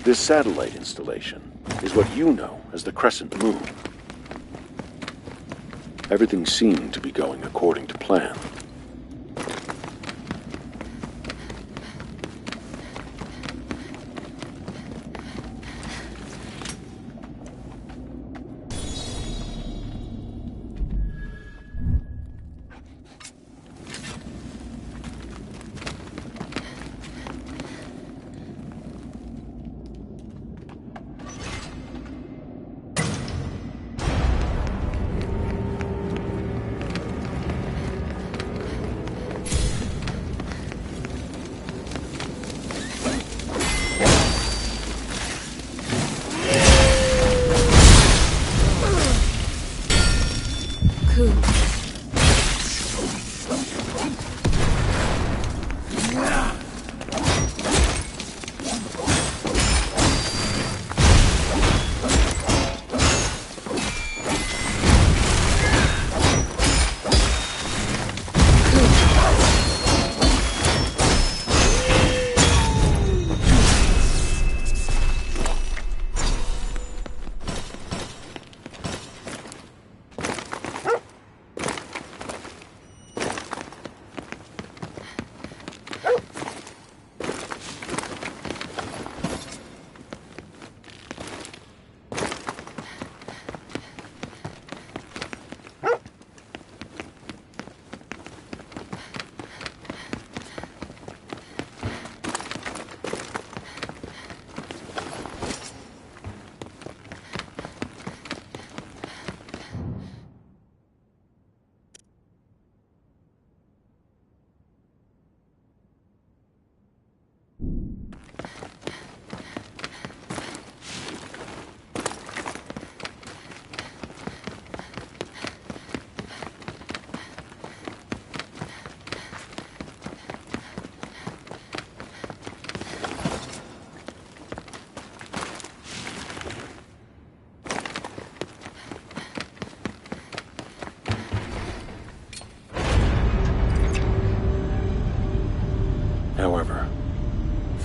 This satellite installation is what you know as the Crescent Moon. Everything seemed to be going according to plan.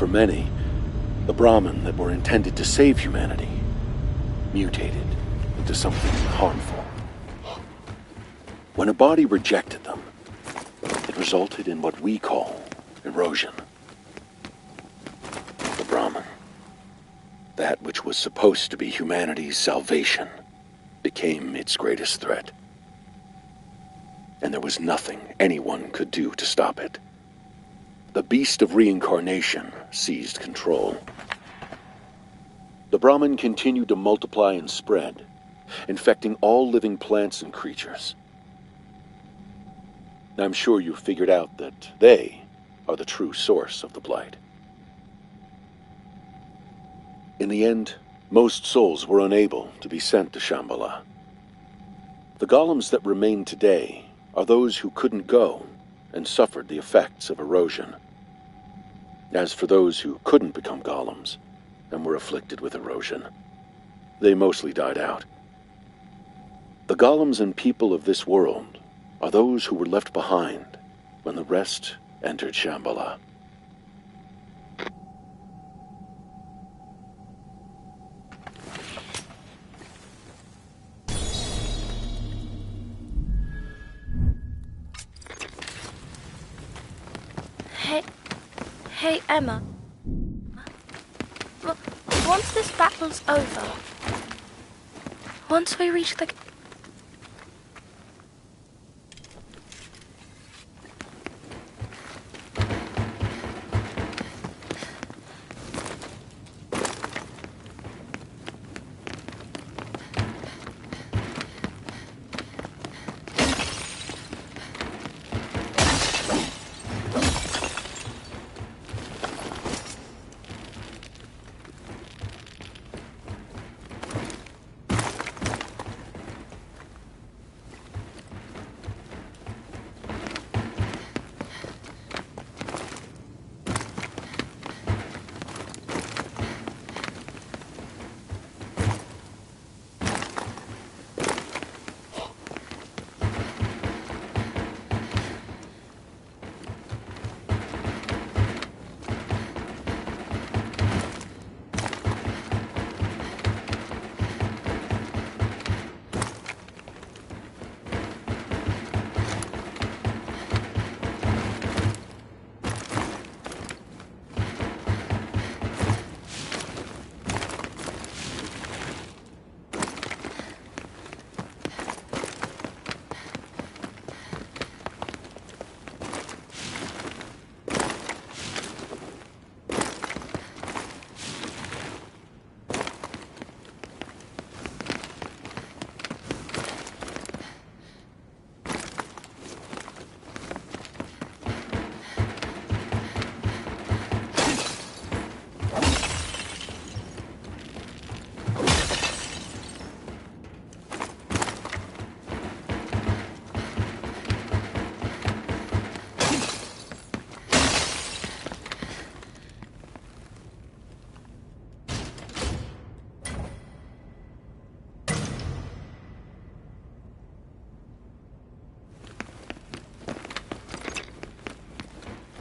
for many, the Brahmin that were intended to save humanity mutated into something harmful. When a body rejected them, it resulted in what we call erosion. The Brahmin, that which was supposed to be humanity's salvation, became its greatest threat. And there was nothing anyone could do to stop it. The beast of reincarnation seized control. The Brahmin continued to multiply and spread, infecting all living plants and creatures. I'm sure you've figured out that they are the true source of the blight. In the end, most souls were unable to be sent to Shambhala. The golems that remain today are those who couldn't go and suffered the effects of erosion. As for those who couldn't become golems and were afflicted with erosion, they mostly died out. The golems and people of this world are those who were left behind when the rest entered Shambhala. Hey, Emma. Once this battle's over, once we reach the...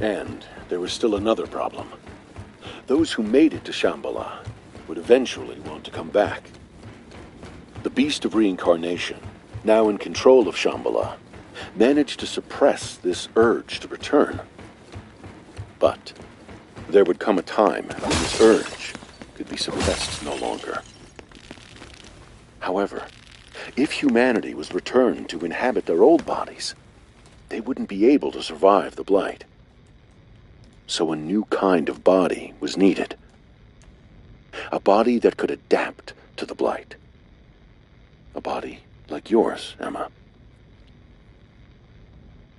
And there was still another problem. Those who made it to Shambhala would eventually want to come back. The beast of reincarnation, now in control of Shambhala, managed to suppress this urge to return. But there would come a time when this urge could be suppressed no longer. However, if humanity was returned to inhabit their old bodies, they wouldn't be able to survive the blight. So a new kind of body was needed. A body that could adapt to the blight. A body like yours, Emma.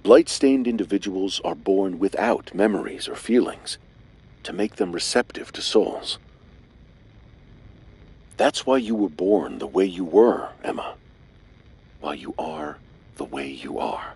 Blight-stained individuals are born without memories or feelings to make them receptive to souls. That's why you were born the way you were, Emma. Why you are the way you are.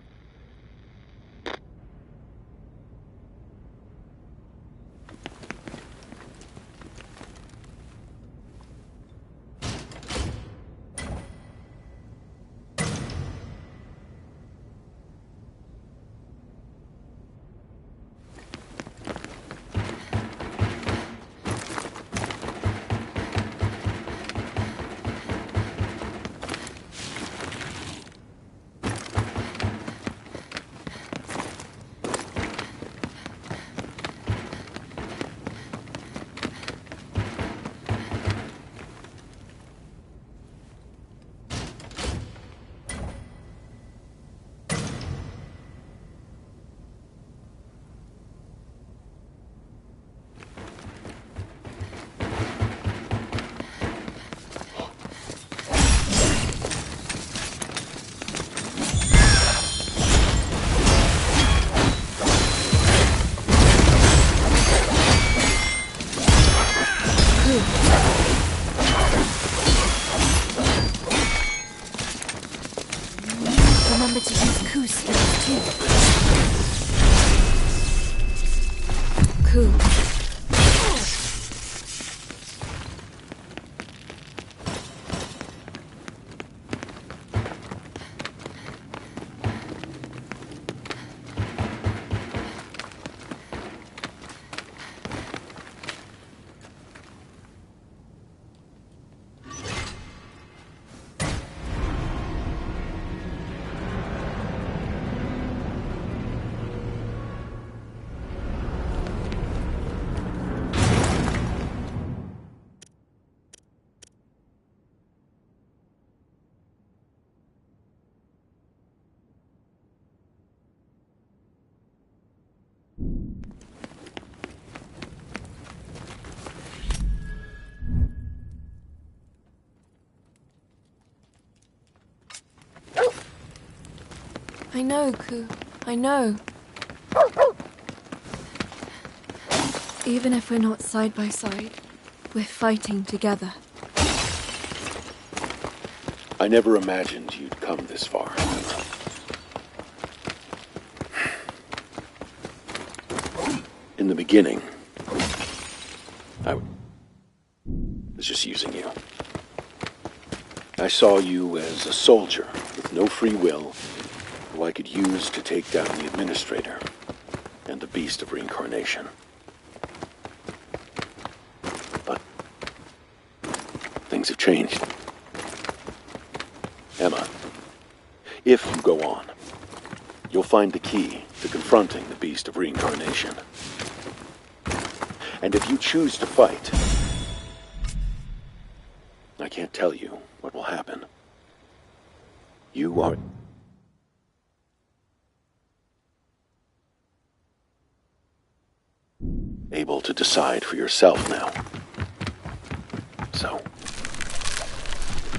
I know, Ku. I know. Even if we're not side by side, we're fighting together. I never imagined you'd come this far. In the beginning, I was just using you. I saw you as a soldier with no free will, who I could use to take down the Administrator and the Beast of Reincarnation. But things have changed. Emma, if you go on, you'll find the key to confronting the Beast of Reincarnation. And if you choose to fight, I can't tell you what will happen. You are... able to decide for yourself now. So,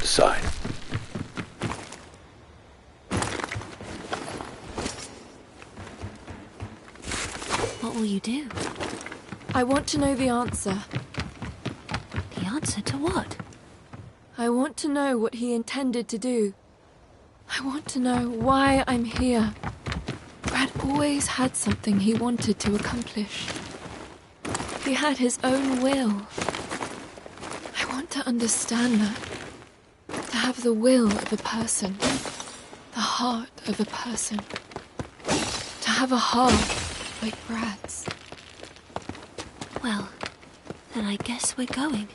decide. What will you do? I want to know the answer. The answer to what? I want to know what he intended to do. I want to know why I'm here. Brad always had something he wanted to accomplish. He had his own will. I want to understand that. To have the will of a person. The heart of a person. To have a heart like Brad's. Well, then I guess we're going.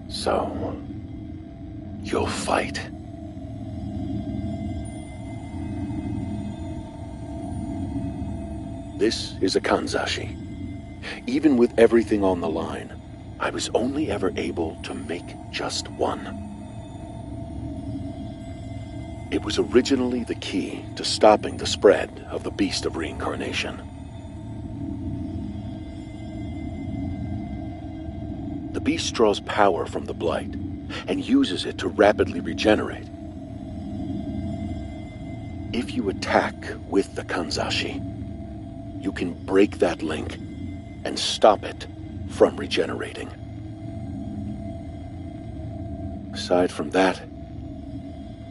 So, you'll fight. This is a Kanzashi. Even with everything on the line, I was only ever able to make just one. It was originally the key to stopping the spread of the Beast of Reincarnation. beast draws power from the blight and uses it to rapidly regenerate. If you attack with the Kanzashi, you can break that link and stop it from regenerating. Aside from that,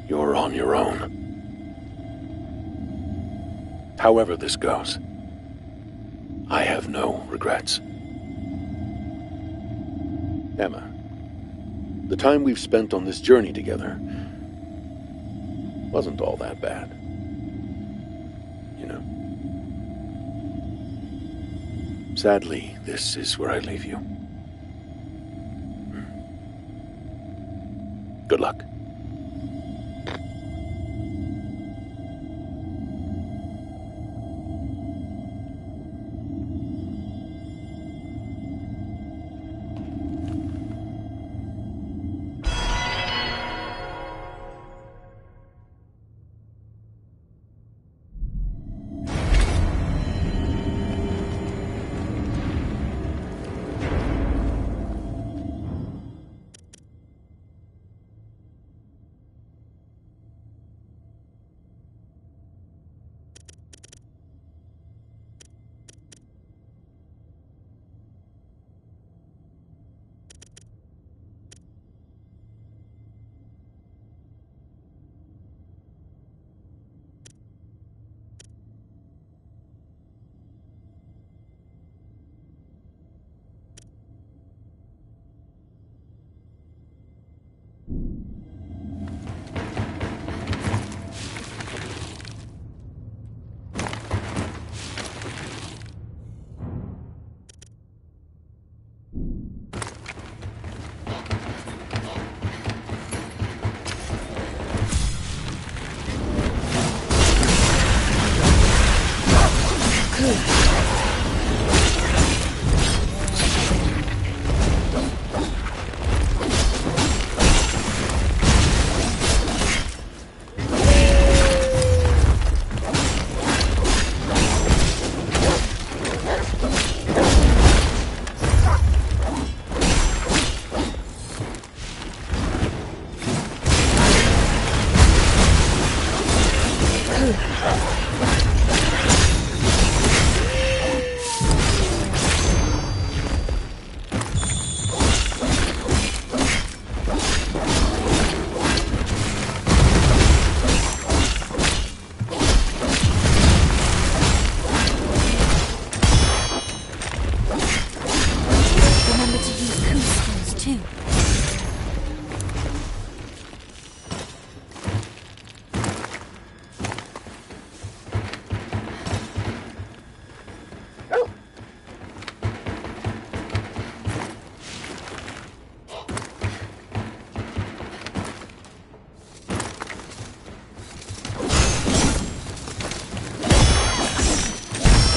you're on your own. However this goes, I have no regrets. Emma, the time we've spent on this journey together wasn't all that bad. You know. Sadly, this is where I leave you. Good luck.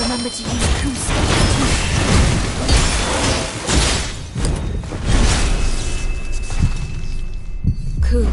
Remember to use crucifix too. Cool.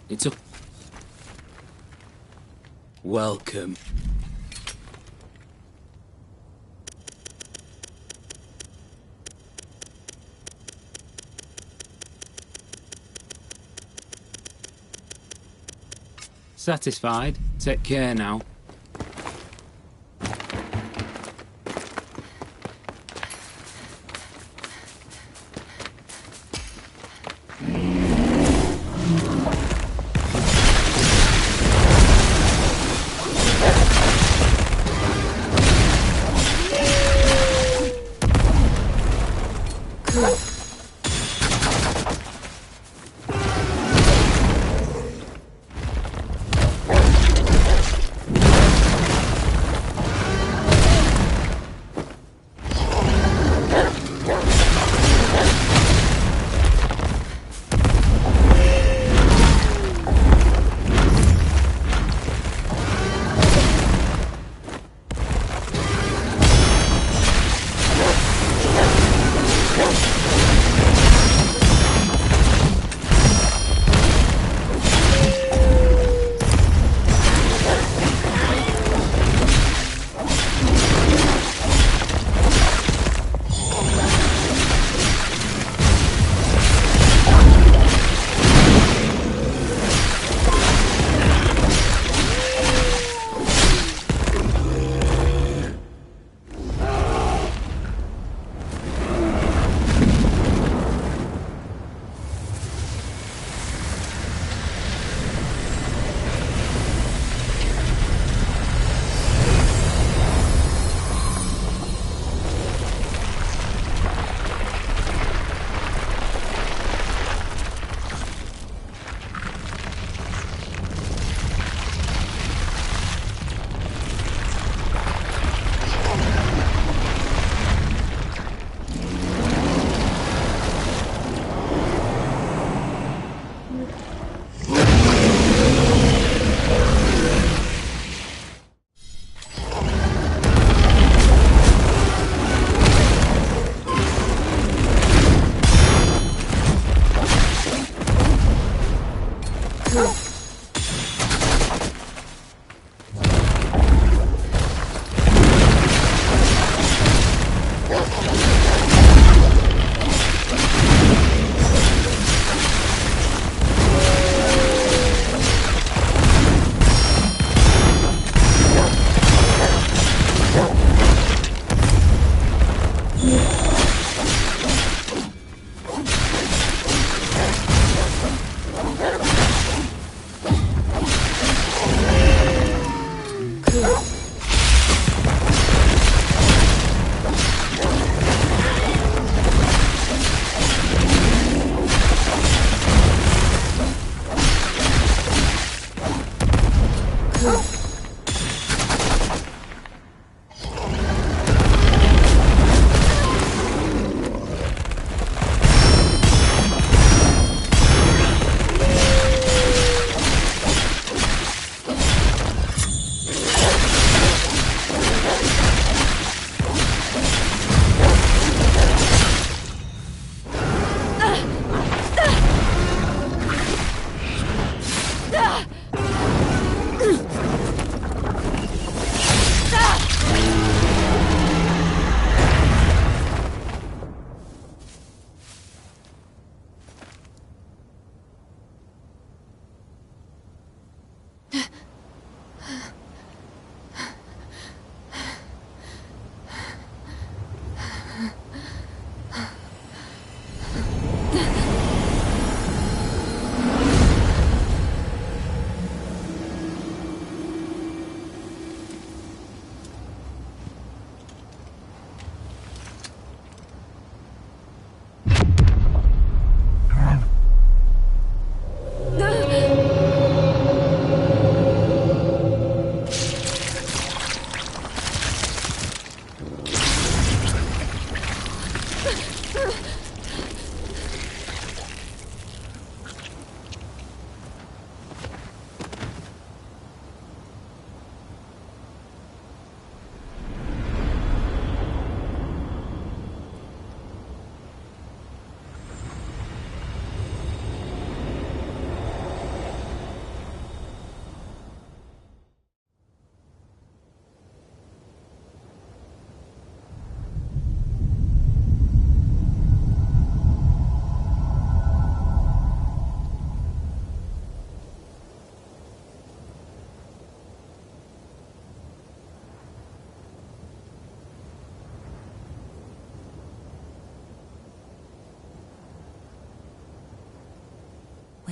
It's a... Welcome. Satisfied? Take care now.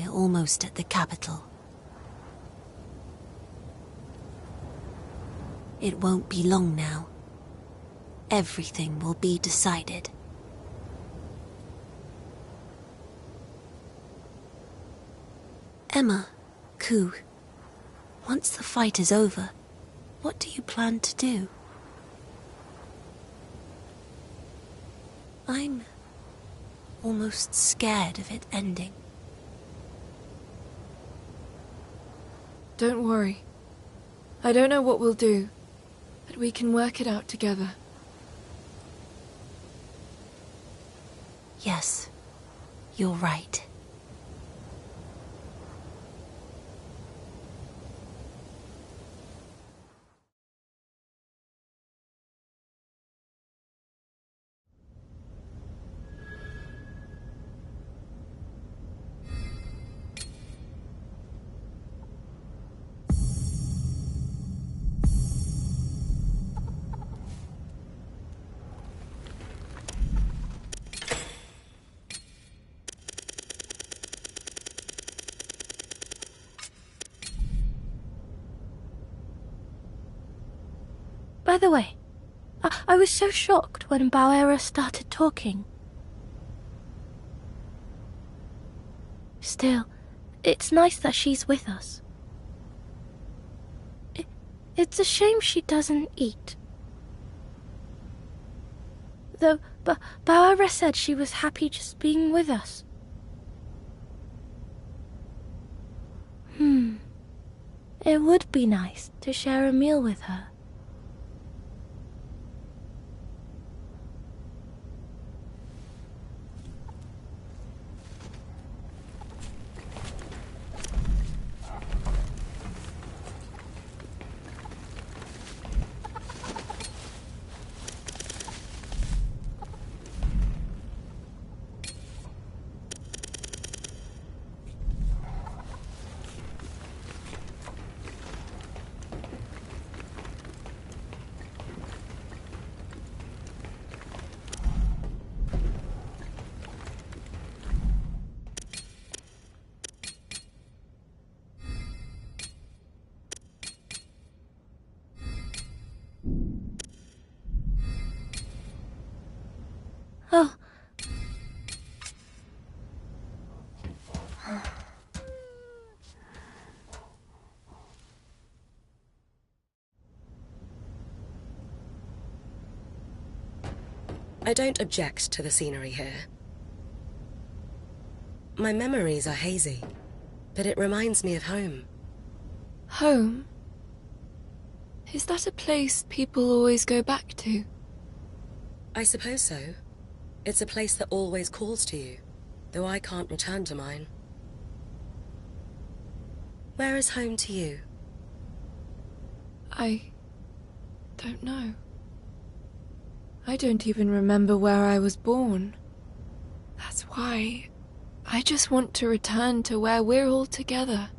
We're almost at the capital. It won't be long now. Everything will be decided. Emma, Ku, once the fight is over, what do you plan to do? I'm almost scared of it ending. Don't worry. I don't know what we'll do, but we can work it out together. Yes, you're right. By the way, I was so shocked when Bauera started talking. Still, it's nice that she's with us. It's a shame she doesn't eat. Though, Bauera said she was happy just being with us. It would be nice to share a meal with her. Oh. I don't object to the scenery here. My memories are hazy, but it reminds me of home. Home? Is that a place people always go back to? I suppose so. It's a place that always calls to you, though I can't return to mine. Where is home to you? I don't know. I don't even remember where I was born. That's why I just want to return to where we're all together.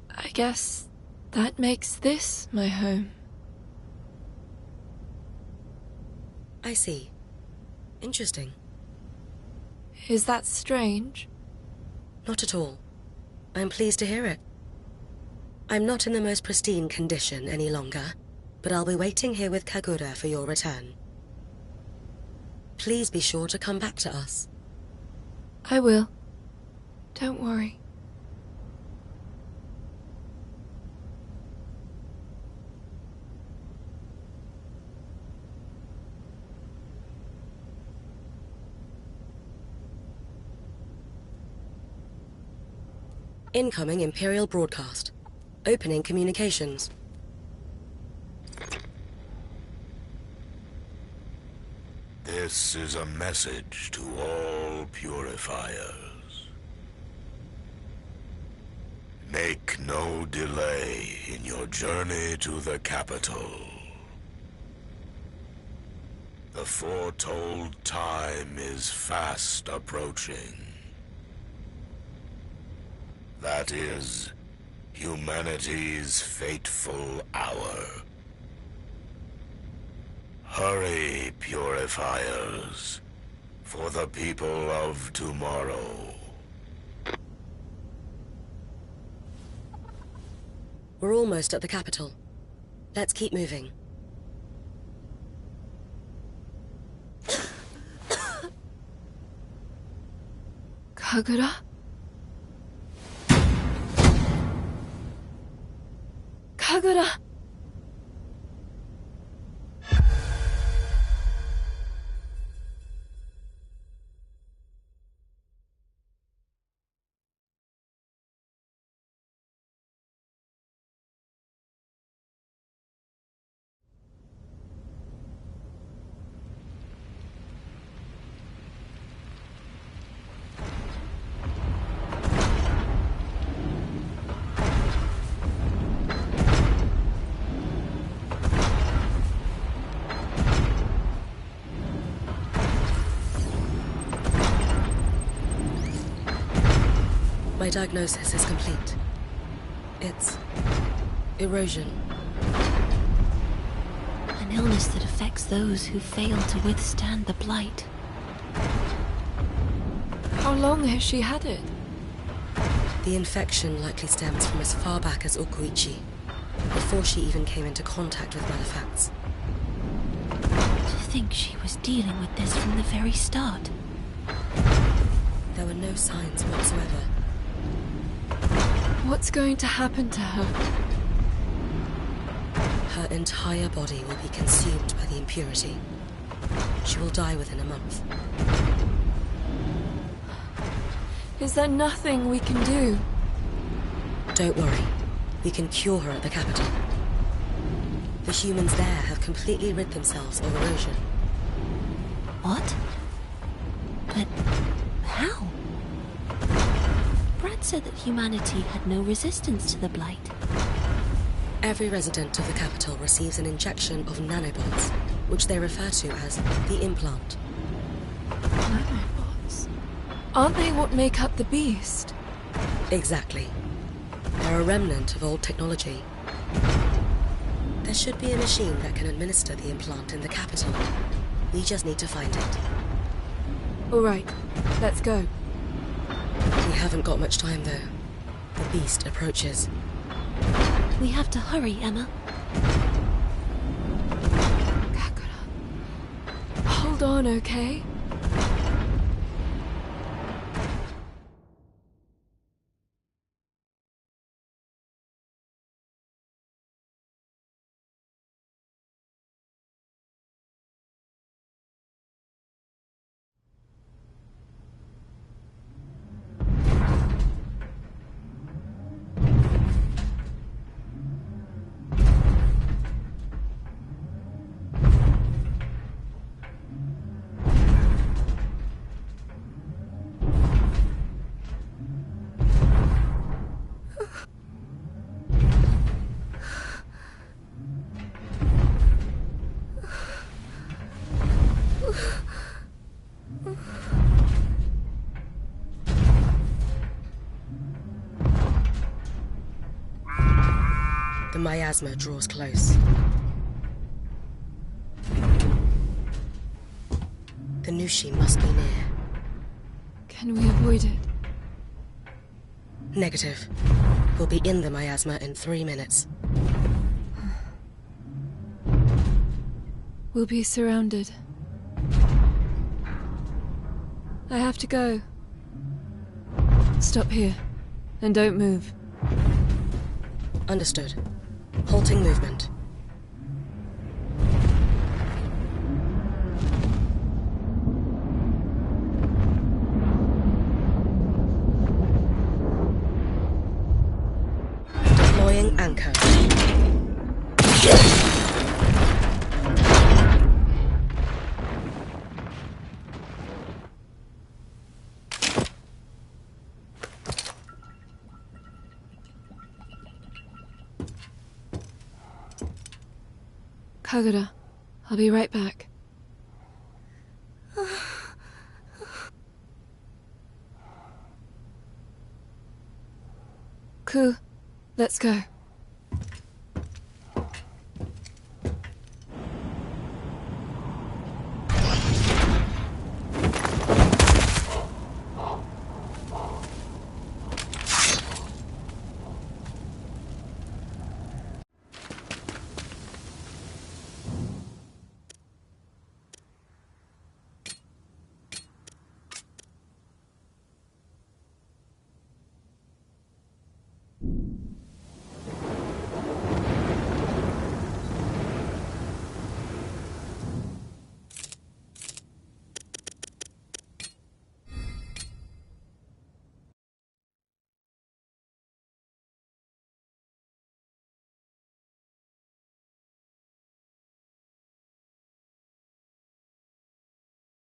I guess that makes this my home. I see. Interesting. Is that strange? Not at all. I'm pleased to hear it. I'm not in the most pristine condition any longer, but I'll be waiting here with Kagura for your return. Please be sure to come back to us. I will. Don't worry. Incoming Imperial broadcast. Opening communications. This is a message to all purifiers. Make no delay in your journey to the capital. The foretold time is fast approaching. That is humanity's fateful hour. Hurry, purifiers, for the people of tomorrow. We're almost at the capital. Let's keep moving. Kagura? Kagura! My diagnosis is complete. It's erosion. An illness that affects those who fail to withstand the blight. How long has she had it? The infection likely stems from as far back as Okuichi, before she even came into contact with Malefacts. To think she was dealing with this from the very start. There were no signs whatsoever. What's going to happen to her? Her entire body will be consumed by the impurity. She will die within a month. Is there nothing we can do? Don't worry. We can cure her at the capital. The humans there have completely rid themselves of erosion. What? But how? Brad said that humanity had no resistance to the blight. Every resident of the capital receives an injection of nanobots, which they refer to as the implant. Nanobots? Aren't they what make up the beast? Exactly. They're a remnant of old technology. There should be a machine that can administer the implant in the capital. We just need to find it. All right, let's go. We haven't got much time, though. The beast approaches. We have to hurry, Emma. Kagura. Hold on, okay? The miasma draws close. The Nushi must be near. Can we avoid it? Negative. We'll be in the miasma in 3 minutes. We'll be surrounded. I have to go. Stop here, and don't move. Understood. Halting movement. Deploying anchor. Kagura, I'll be right back. Ku, let's go.